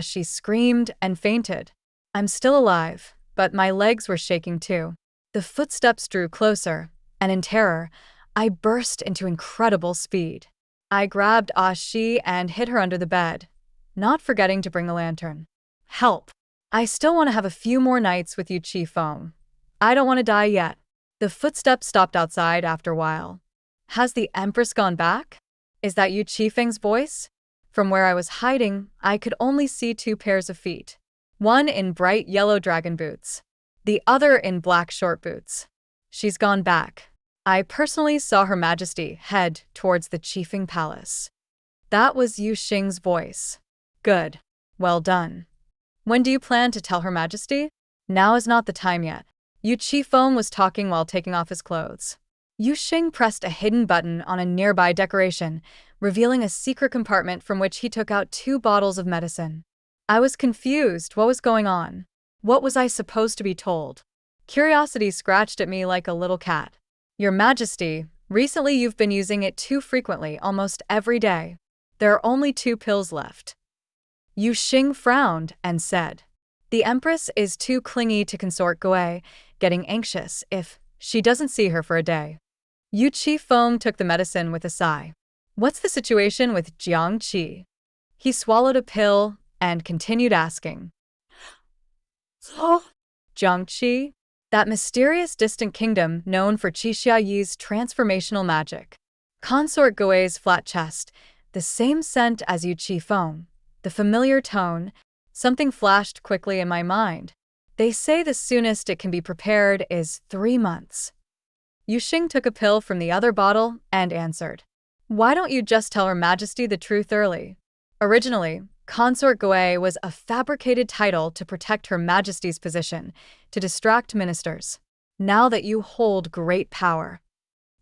She screamed and fainted. I'm still alive, but my legs were shaking too. The footsteps drew closer, and in terror, I burst into incredible speed. I grabbed Shi and hid her under the bed, not forgetting to bring the lantern. Help! I still want to have a few more nights with you, Qifeng. I don't want to die yet. The footsteps stopped outside after a while. Has the Empress gone back? Is that you, Qifeng's voice? From where I was hiding, I could only see 2 pairs of feet. One in bright yellow dragon boots, the other in black short boots. She's gone back. I personally saw Her Majesty head towards the Qifeng Palace. That was Yu Xing's voice. Good. Well done. When do you plan to tell Her Majesty? Now is not the time yet. Yu Qifeng was talking while taking off his clothes. Yu Xing pressed a hidden button on a nearby decoration, revealing a secret compartment from which he took out 2 bottles of medicine. I was confused. What was going on? What was I supposed to be told? Curiosity scratched at me like a little cat. Your Majesty, recently you've been using it too frequently, almost every day. There are only 2 pills left. Yu Xing frowned and said, the Empress is too clingy to consort Gui, getting anxious if she doesn't see her for a day. Yu Qifeng took the medicine with a sigh. What's the situation with Jiangqi? He swallowed a pill and continued asking. Jiangqi? That mysterious distant kingdom known for Qixiayi's transformational magic. Consort Gui's flat chest, the same scent as Yu Qifeng, the familiar tone. Something flashed quickly in my mind. They say the soonest it can be prepared is 3 months. Yu Xing took a pill from the other bottle and answered. Why don't you just tell Her Majesty the truth early? Originally, Consort Gui was a fabricated title to protect Her Majesty's position, to distract ministers. Now that you hold great power.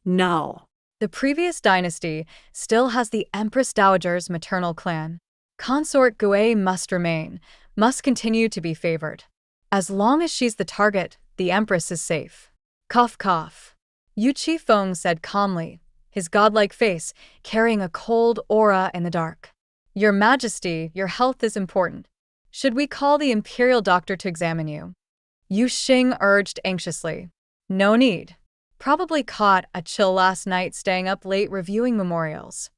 No. The previous dynasty still has the Empress Dowager's maternal clan. Consort Gui must remain, must continue to be favored. As long as she's the target, the Empress is safe. Cough cough. Yu Qifeng said calmly, his godlike face carrying a cold aura in the dark. Your Majesty, your health is important. Should we call the imperial doctor to examine you? Yu Xing urged anxiously. No need. Probably caught a chill last night staying up late reviewing memorials.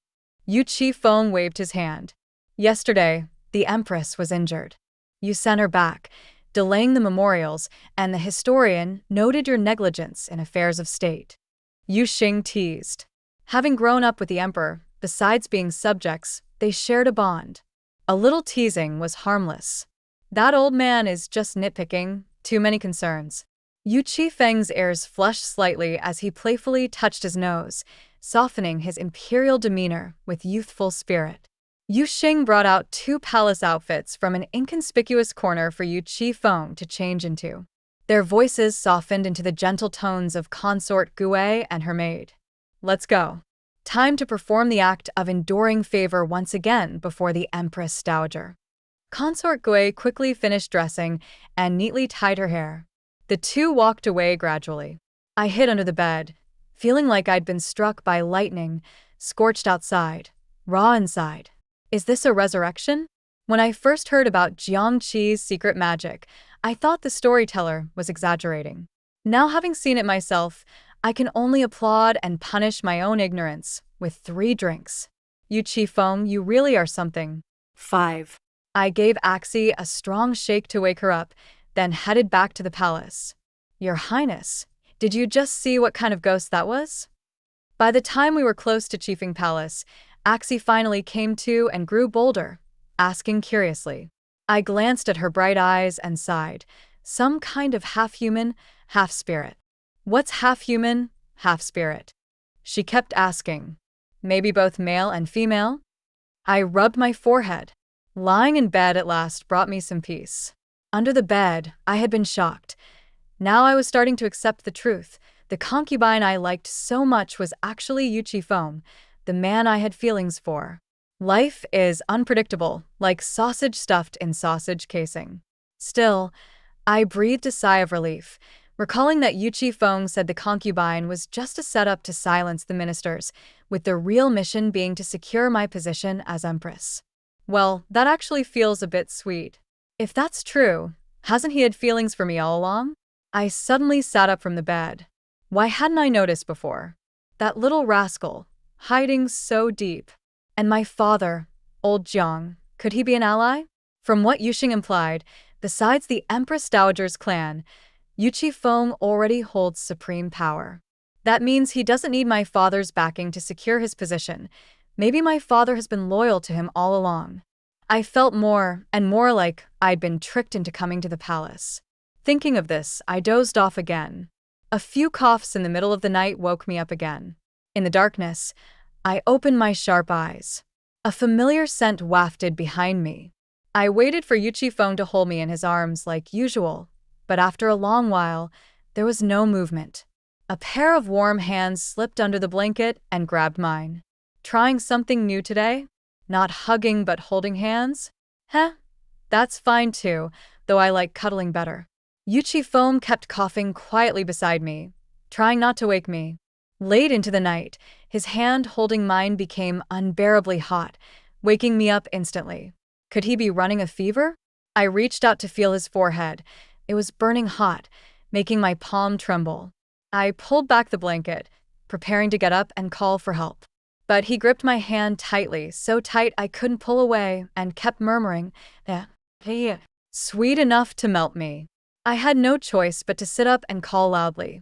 Yu Qifeng waved his hand. Yesterday, the Empress was injured. You sent her back, delaying the memorials, and the historian noted your negligence in affairs of state. Yu Xing teased. Having grown up with the Emperor, besides being subjects, they shared a bond. A little teasing was harmless. That old man is just nitpicking, too many concerns. Yu Qifeng's ears flushed slightly as he playfully touched his nose, softening his imperial demeanor with youthful spirit. Yu Xing brought out 2 palace outfits from an inconspicuous corner for Yu Qifeng to change into. Their voices softened into the gentle tones of Consort Gui and her maid. Let's go. Time to perform the act of enduring favor once again before the Empress Dowager. Consort Gui quickly finished dressing and neatly tied her hair. The 2 walked away gradually. I hid under the bed, feeling like I'd been struck by lightning, scorched outside, raw inside. Is this a resurrection? When I first heard about Jiangqi's secret magic, I thought the storyteller was exaggerating. Now, having seen it myself, I can only applaud and punish my own ignorance with 3 drinks. Yu Qifeng, you really are something. 5. I gave Axie a strong shake to wake her up, then headed back to the palace. Your Highness, did you just see what kind of ghost that was? By the time we were close to Qifeng Palace, Axie finally came to and grew bolder, asking curiously. I glanced at her bright eyes and sighed. Some kind of half-human, half-spirit. What's half-human, half-spirit? She kept asking. Maybe both male and female? I rubbed my forehead. Lying in bed at last brought me some peace. Under the bed, I had been shocked. Now I was starting to accept the truth. The concubine I liked so much was actually Yuchi Feng, the man I had feelings for. Life is unpredictable, like sausage stuffed in sausage casing. Still, I breathed a sigh of relief, recalling that Yuchi Feng said the concubine was just a setup to silence the ministers, with the real mission being to secure my position as empress. Well, that actually feels a bit sweet. If that's true, hasn't he had feelings for me all along? I suddenly sat up from the bed. Why hadn't I noticed before? That little rascal, hiding so deep. And my father, old Jiang, could he be an ally? From what Yuxing implied, besides the Empress Dowager's clan, Yuchi Feng already holds supreme power. That means he doesn't need my father's backing to secure his position. Maybe my father has been loyal to him all along. I felt more and more like I'd been tricked into coming to the palace. Thinking of this, I dozed off again. A few coughs in the middle of the night woke me up again. In the darkness, I opened my sharp eyes. A familiar scent wafted behind me. I waited for Yuchi Feng to hold me in his arms like usual, but after a long while, there was no movement. A pair of warm hands slipped under the blanket and grabbed mine. Trying something new today? Not hugging but holding hands? That's fine too, though I like cuddling better. Yuchi Feng kept coughing quietly beside me, trying not to wake me. Late into the night, his hand holding mine became unbearably hot, waking me up instantly. Could he be running a fever? I reached out to feel his forehead. It was burning hot, making my palm tremble. I pulled back the blanket, preparing to get up and call for help. But he gripped my hand tightly, so tight I couldn't pull away, and kept murmuring, "Yeah, sweet enough to melt me." I had no choice but to sit up and call loudly.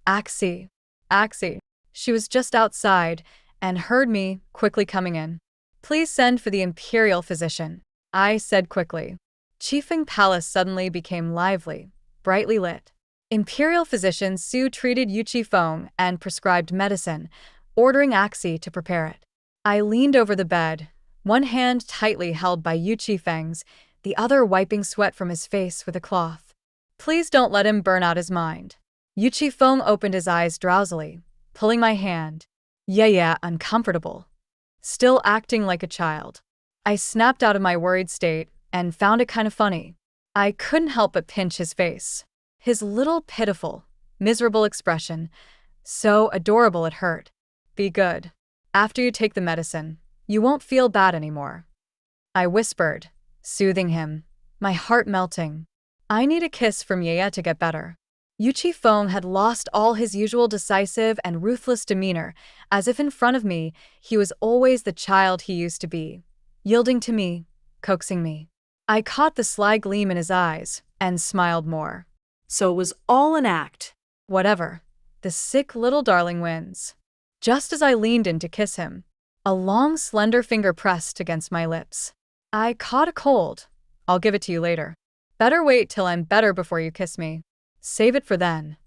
Axie. Axie. She was just outside and heard me, quickly coming in. "Please send for the imperial physician," I said quickly. Chifeng Palace suddenly became lively, brightly lit. Imperial physician Su treated Yuchi Feng and prescribed medicine, ordering Axie to prepare it. I leaned over the bed, one hand tightly held by Yuchi Feng's, the other wiping sweat from his face with a cloth. "Please don't let him burn out his mind." Yuchi Feng opened his eyes drowsily, pulling my hand. Yeah, uncomfortable. Still acting like a child. I snapped out of my worried state and found it kind of funny. I couldn't help but pinch his face. His little pitiful, miserable expression. So adorable it hurt. "Be good. After you take the medicine, you won't feel bad anymore," I whispered, soothing him, my heart melting. I need a kiss from Yaya to get better. Yuchi Feng had lost all his usual decisive and ruthless demeanor, as if in front of me he was always the child he used to be, yielding to me, coaxing me. I caught the sly gleam in his eyes and smiled more. So it was all an act. Whatever. The sick little darling wins. Just as I leaned in to kiss him, a long, slender finger pressed against my lips. "I caught a cold. I'll give it to you later. Better wait till I'm better before you kiss me. Save it for then."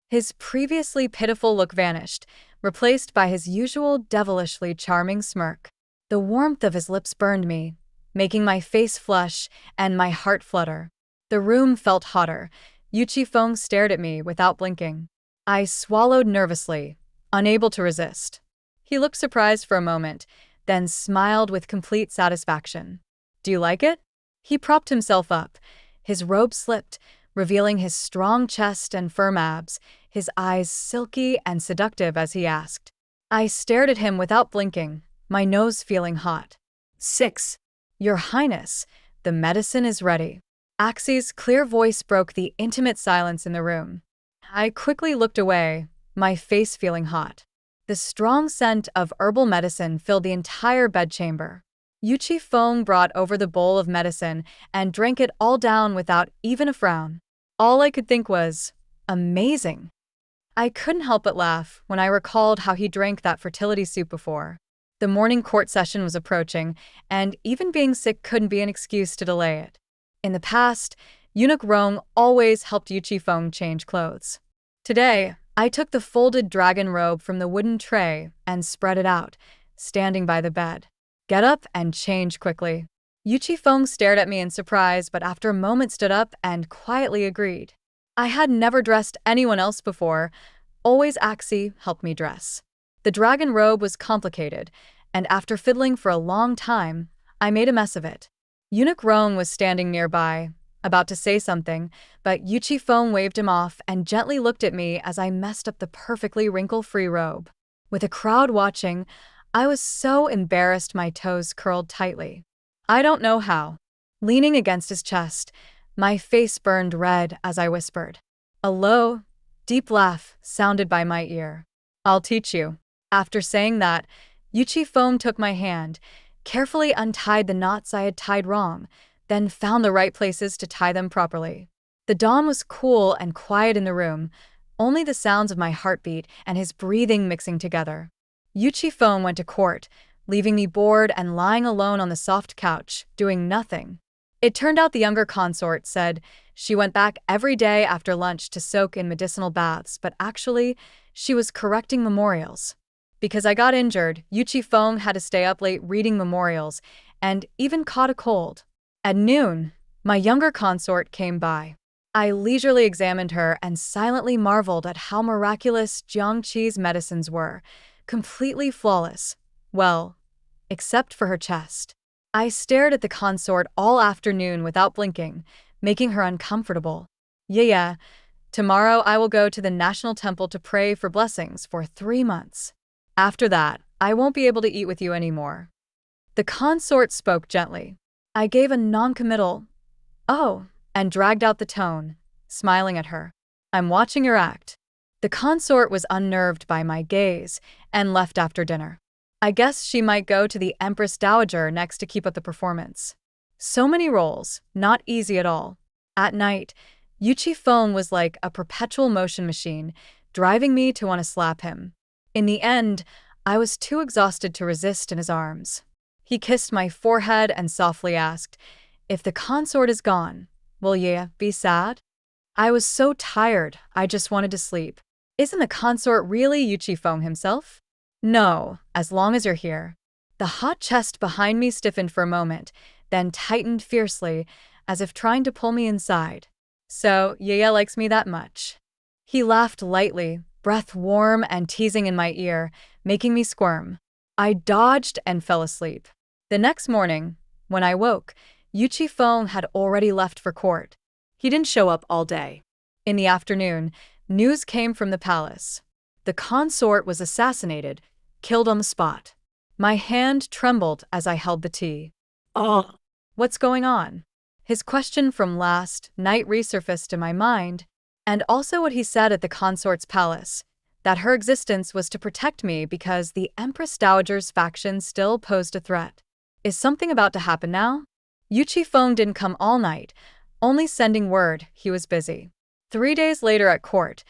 His previously pitiful look vanished, replaced by his usual devilishly charming smirk. The warmth of his lips burned me, making my face flush and my heart flutter. The room felt hotter. Yuchi Feng stared at me without blinking. I swallowed nervously, unable to resist. He looked surprised for a moment, then smiled with complete satisfaction. "Do you like it?" He propped himself up. His robe slipped, revealing his strong chest and firm abs, his eyes silky and seductive as he asked. I stared at him without blinking, my nose feeling hot. 6. "Your Highness, the medicine is ready." Axie's clear voice broke the intimate silence in the room. I quickly looked away, my face feeling hot. The strong scent of herbal medicine filled the entire bedchamber. Yuchi Feng brought over the bowl of medicine and drank it all down without even a frown. All I could think was, amazing. I couldn't help but laugh when I recalled how he drank that fertility soup before. The morning court session was approaching, and even being sick couldn't be an excuse to delay it. In the past, Eunuch Rong always helped Yuchi Feng change clothes. Today, I took the folded dragon robe from the wooden tray and spread it out, standing by the bed. Get up and change quickly. Yuchi Feng stared at me in surprise, but after a moment stood up and quietly agreed. I had never dressed anyone else before. Always Axie helped me dress. The dragon robe was complicated, and after fiddling for a long time, I made a mess of it. Eunuch Rong was standing nearby, about to say something, but Yuchi Feng waved him off and gently looked at me as I messed up the perfectly wrinkle-free robe. With a crowd watching, I was so embarrassed my toes curled tightly. I don't know how. Leaning against his chest, my face burned red as I whispered. A low, deep laugh sounded by my ear. I'll teach you. After saying that, Yuchi Feng took my hand, carefully untied the knots I had tied wrong, then found the right places to tie them properly. The dawn was cool and quiet in the room, only the sounds of my heartbeat and his breathing mixing together. Yuchi Feng went to court, leaving me bored and lying alone on the soft couch, doing nothing. It turned out the younger consort said she went back every day after lunch to soak in medicinal baths, but actually, she was correcting memorials. Because I got injured, Yuchi Feng had to stay up late reading memorials, and even caught a cold. At noon, my younger consort came by. I leisurely examined her and silently marveled at how miraculous Jiangqi's medicines were, completely flawless. Well, except for her chest. I stared at the consort all afternoon without blinking, making her uncomfortable. Yeah, tomorrow I will go to the National Temple to pray for blessings for 3 months. After that, I won't be able to eat with you anymore. The consort spoke gently. I gave a non-committal, "Oh," and dragged out the tone, smiling at her. I'm watching your act. The consort was unnerved by my gaze and left after dinner. I guess she might go to the Empress Dowager next to keep up the performance. So many roles, not easy at all. At night, Yuchi Feng was like a perpetual motion machine, driving me to want to slap him. In the end, I was too exhausted to resist in his arms. He kissed my forehead and softly asked, "If the consort is gone, will ye be sad?" I was so tired, I just wanted to sleep. Isn't the consort really Yuchi Feng himself? No, as long as you're here. The hot chest behind me stiffened for a moment, then tightened fiercely, as if trying to pull me inside. So, Yaya likes me that much. He laughed lightly, breath warm and teasing in my ear, making me squirm. I dodged and fell asleep. The next morning, when I woke, Yuchi Feng had already left for court. He didn't show up all day. In the afternoon, news came from the palace. The consort was assassinated, killed on the spot. My hand trembled as I held the tea. Oh. What's going on? His question from last night resurfaced in my mind, and also what he said at the consort's palace, that her existence was to protect me because the Empress Dowager's faction still posed a threat. Is something about to happen now? Yuchi Feng didn't come all night, only sending word he was busy. 3 days later at court,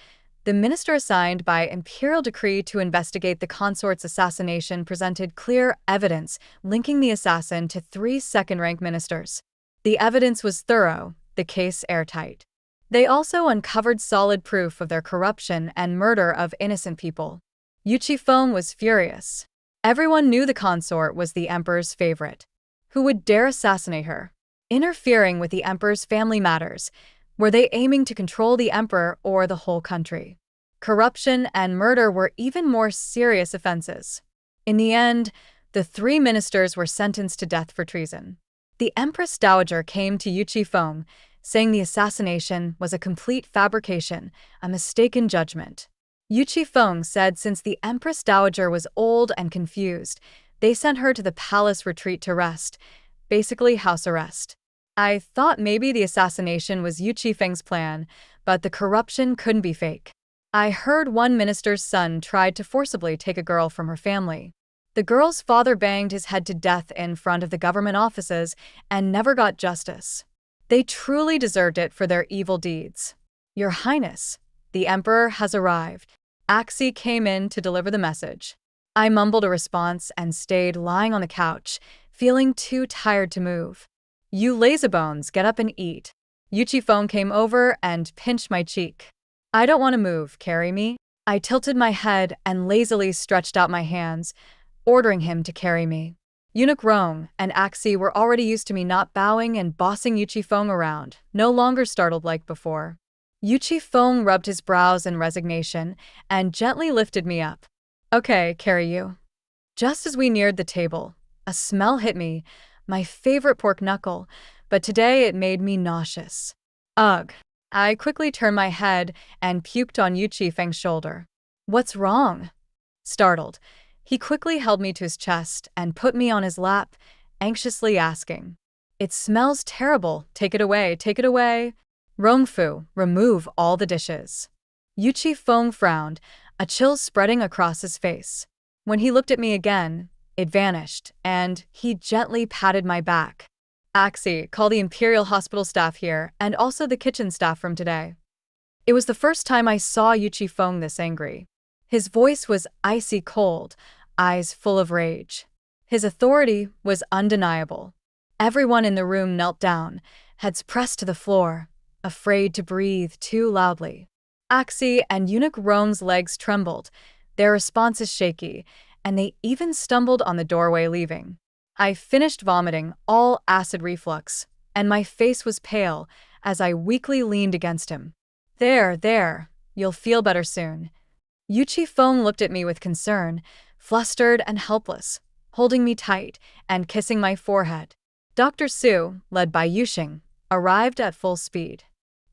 the minister assigned by imperial decree to investigate the consort's assassination presented clear evidence linking the assassin to 3 second-rank ministers. The evidence was thorough, the case airtight. They also uncovered solid proof of their corruption and murder of innocent people. Yuchi Feng was furious. Everyone knew the consort was the emperor's favorite. Who would dare assassinate her? Interfering with the emperor's family matters. Were they aiming to control the emperor or the whole country? Corruption and murder were even more serious offenses. In the end, the 3 ministers were sentenced to death for treason. The Empress Dowager came to Yuchi Feng, saying the assassination was a complete fabrication, a mistaken judgment. Yuchi Feng said since the Empress Dowager was old and confused, they sent her to the palace retreat to rest, basically house arrest. I thought maybe the assassination was Yuchi Feng's plan, but the corruption couldn't be fake. I heard one minister's son tried to forcibly take a girl from her family. The girl's father banged his head to death in front of the government offices and never got justice. They truly deserved it for their evil deeds. Your Highness, the Emperor has arrived. Axie came in to deliver the message. I mumbled a response and stayed lying on the couch, feeling too tired to move. You lazybones, get up and eat. Yuchi-fong came over and pinched my cheek. I don't want to move, carry me. I tilted my head and lazily stretched out my hands, ordering him to carry me. Eunuch Rong and Axie were already used to me not bowing and bossing Yuchi-fong around, no longer startled like before. Yuchi-fong rubbed his brows in resignation and gently lifted me up. Okay, carry you. Just as we neared the table, a smell hit me, my favorite pork knuckle, but today it made me nauseous. Ugh. I quickly turned my head and puked on Yuchi-feng's shoulder. What's wrong? Startled, he quickly held me to his chest and put me on his lap, anxiously asking, It smells terrible, take it away, take it away. Rongfu, remove all the dishes. Yuchi-fong frowned, a chill spreading across his face. When he looked at me again, it vanished, and he gently patted my back. Axie, call the Imperial Hospital staff here, and also the kitchen staff from today. It was the first time I saw Yuchi-fong this angry. His voice was icy cold, eyes full of rage. His authority was undeniable. Everyone in the room knelt down, heads pressed to the floor, afraid to breathe too loudly. Axie and Eunuch Rong's legs trembled, their responses shaky, and they even stumbled on the doorway leaving. I finished vomiting all acid reflux, and my face was pale as I weakly leaned against him. There, you'll feel better soon. Yuchi-fong looked at me with concern, flustered and helpless, holding me tight and kissing my forehead. Dr. Su, led by Yuxing, arrived at full speed.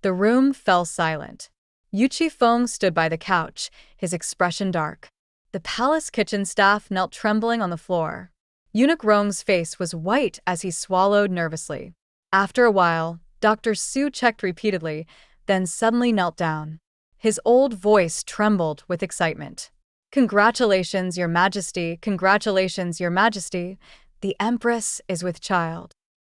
The room fell silent. Yuchi-fong stood by the couch, his expression dark. The palace kitchen staff knelt trembling on the floor. Eunuch Rong's face was white as he swallowed nervously. After a while, Dr. Su checked repeatedly, then suddenly knelt down. His old voice trembled with excitement. Congratulations, Your Majesty, congratulations, Your Majesty. The Empress is with child.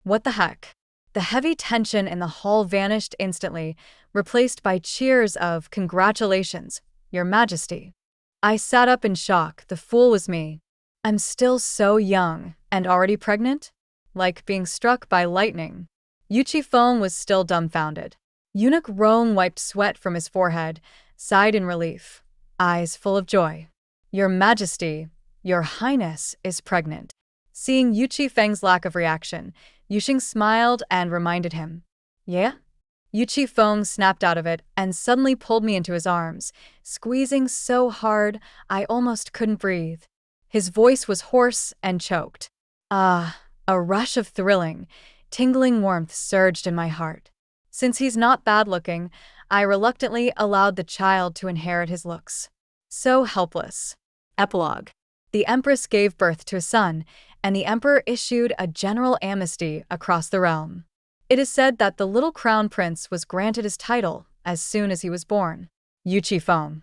What the heck? The heavy tension in the hall vanished instantly, replaced by cheers of congratulations, Your Majesty. I sat up in shock, the fool was me. I'm still so young, and already pregnant? Like being struck by lightning. Yuchi-fong was still dumbfounded. Eunuch Rong wiped sweat from his forehead, sighed in relief, eyes full of joy. Your Majesty, Your Highness is pregnant. Seeing Yuchi-feng's lack of reaction, Yuxing smiled and reminded him. Yeah? Yuchi-fong snapped out of it and suddenly pulled me into his arms, squeezing so hard I almost couldn't breathe. His voice was hoarse and choked. A rush of thrilling, tingling warmth surged in my heart. Since he's not bad-looking, I reluctantly allowed the child to inherit his looks. So helpless. Epilogue. The Empress gave birth to a son, and the Emperor issued a general amnesty across the realm. It is said that the little crown prince was granted his title as soon as he was born. Yuchi-fong.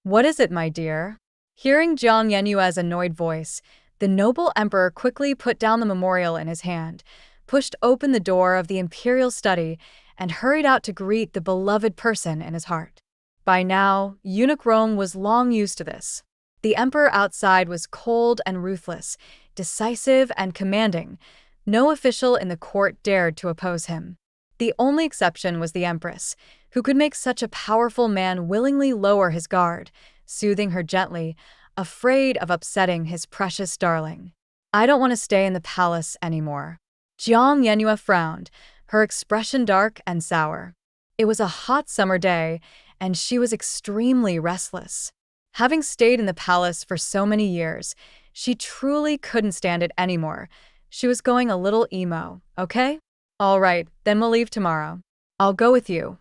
What is it, my dear? Hearing Jiang Yenyue's annoyed voice, the noble emperor quickly put down the memorial in his hand, pushed open the door of the imperial study, and hurried out to greet the beloved person in his heart. By now, Eunuch Rong was long used to this. The emperor outside was cold and ruthless, decisive and commanding. No official in the court dared to oppose him. The only exception was the empress, who could make such a powerful man willingly lower his guard, soothing her gently, afraid of upsetting his precious darling. I don't want to stay in the palace anymore. Jiang Yenyue frowned, her expression dark and sour. It was a hot summer day, and she was extremely restless. Having stayed in the palace for so many years, she truly couldn't stand it anymore. She was going a little emo, okay? All right, then we'll leave tomorrow. I'll go with you.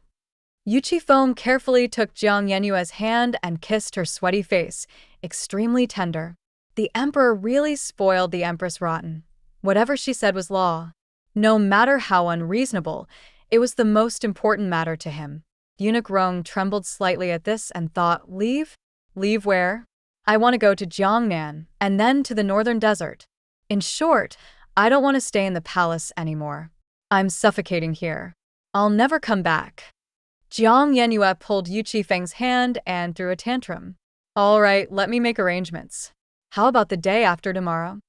Yuchi-fong carefully took Jiang Yenyue's hand and kissed her sweaty face, extremely tender. The emperor really spoiled the empress rotten. Whatever she said was law. No matter how unreasonable, it was the most important matter to him. Eunuch Rong trembled slightly at this and thought, leave? Leave where? I want to go to Jiangnan, and then to the northern desert. In short, I don't want to stay in the palace anymore. I'm suffocating here. I'll never come back. Jiang Yenyue pulled Yuchi-feng's hand and threw a tantrum. All right, let me make arrangements. How about the day after tomorrow?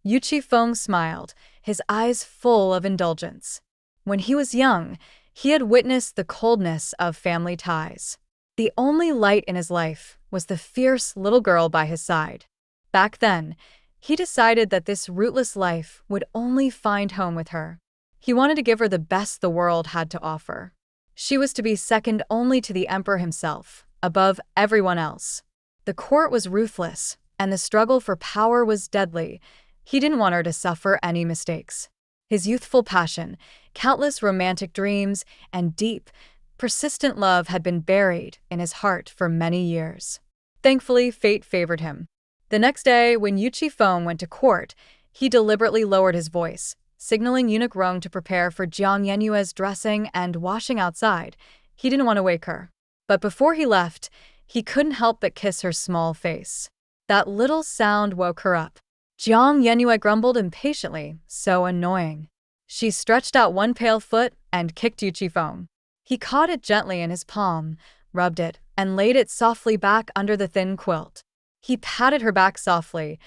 Yu Feng smiled, his eyes full of indulgence. When he was young, he had witnessed the coldness of family ties. The only light in his life was the fierce little girl by his side. Back then, he decided that this rootless life would only find home with her. He wanted to give her the best the world had to offer. She was to be second only to the emperor himself, above everyone else. The court was ruthless, and the struggle for power was deadly. He didn't want her to suffer any mistakes. His youthful passion, countless romantic dreams, and deep, persistent love had been buried in his heart for many years. Thankfully, fate favored him. The next day, when Yu Feng went to court, he deliberately lowered his voice, signaling eunuch Rong to prepare for Jiang Yenyue's dressing and washing outside. He didn't want to wake her. But before he left, he couldn't help but kiss her small face. That little sound woke her up. Jiang Yenyue grumbled impatiently, so annoying. She stretched out one pale foot and kicked Yu Feng. He caught it gently in his palm, rubbed it, and laid it softly back under the thin quilt. He patted her back softly,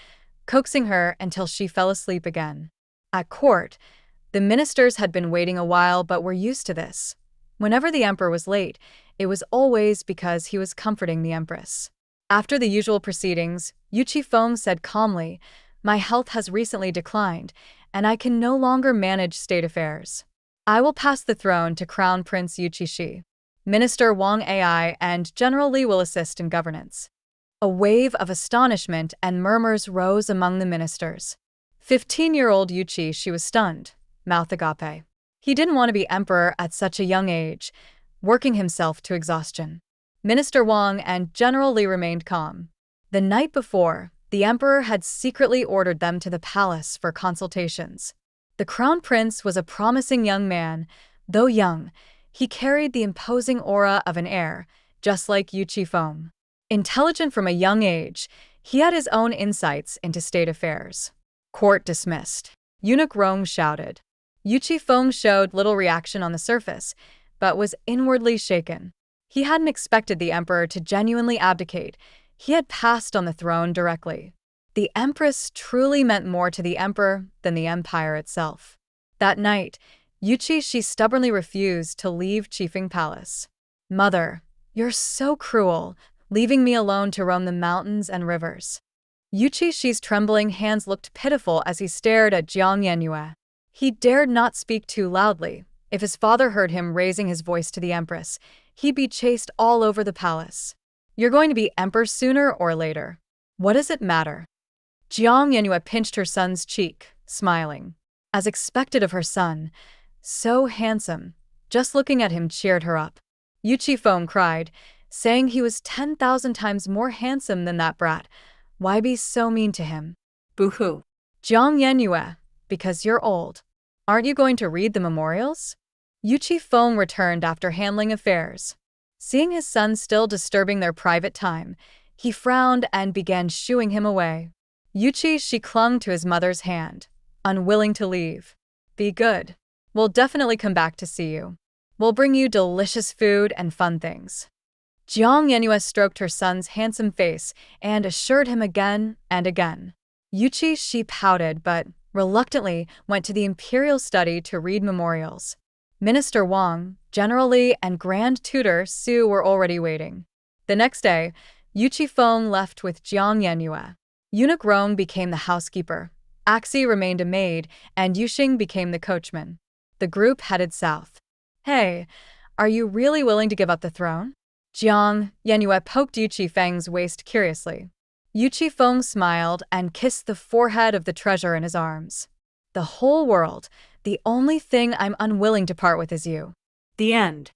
coaxing her until she fell asleep again. At court, the ministers had been waiting a while but were used to this. Whenever the emperor was late, it was always because he was comforting the empress. After the usual proceedings, Yu Feng said calmly, "My health has recently declined, and I can no longer manage state affairs. I will pass the throne to Crown Prince Yu Shi. Minister Wang Ai and General Li will assist in governance." A wave of astonishment and murmurs rose among the ministers. 15-year-old Yu Shi was stunned, mouth agape. He didn't want to be emperor at such a young age, working himself to exhaustion. Minister Wang and General Li remained calm. The night before, the emperor had secretly ordered them to the palace for consultations. The crown prince was a promising young man. Though young, he carried the imposing aura of an heir, just like Yu Feng. Intelligent from a young age, he had his own insights into state affairs. Court dismissed. Eunuch Rong shouted. Yu Feng showed little reaction on the surface, but was inwardly shaken. He hadn't expected the emperor to genuinely abdicate. He had passed on the throne directly. The empress truly meant more to the emperor than the empire itself. That night, Yu Shi stubbornly refused to leave Qifeng Palace. "Mother, you're so cruel, leaving me alone to roam the mountains and rivers." Yu Shi's trembling hands looked pitiful as he stared at Jiang Yenyue. He dared not speak too loudly. If his father heard him raising his voice to the empress, he'd be chased all over the palace. "You're going to be emperor sooner or later. What does it matter?" Jiang Yenyue pinched her son's cheek, smiling. As expected of her son, so handsome, just looking at him cheered her up. Yu Feng cried, saying he was 10,000 times more handsome than that brat. Why be so mean to him? Boo-hoo. Jiang Yenyue, because you're old. Aren't you going to read the memorials? Yu Feng returned after handling affairs. Seeing his son still disturbing their private time, he frowned and began shooing him away. She clung to his mother's hand, unwilling to leave. "Be good. We'll definitely come back to see you. We'll bring you delicious food and fun things." Jiang Yenyue stroked her son's handsome face and assured him again and again. She pouted but reluctantly went to the imperial study to read memorials. Minister Wang, General Li, and Grand Tutor Su were already waiting. The next day, Yu Feng left with Jiang Yenyue. Eunuch Rong became the housekeeper, Axi remained a maid, and Yuxing became the coachman. The group headed south. "Hey, are you really willing to give up the throne?" Jiang Yenyue poked Yu Feng's waist curiously. Yu Feng smiled and kissed the forehead of the treasure in his arms. "The whole world, the only thing I'm unwilling to part with is you." The end.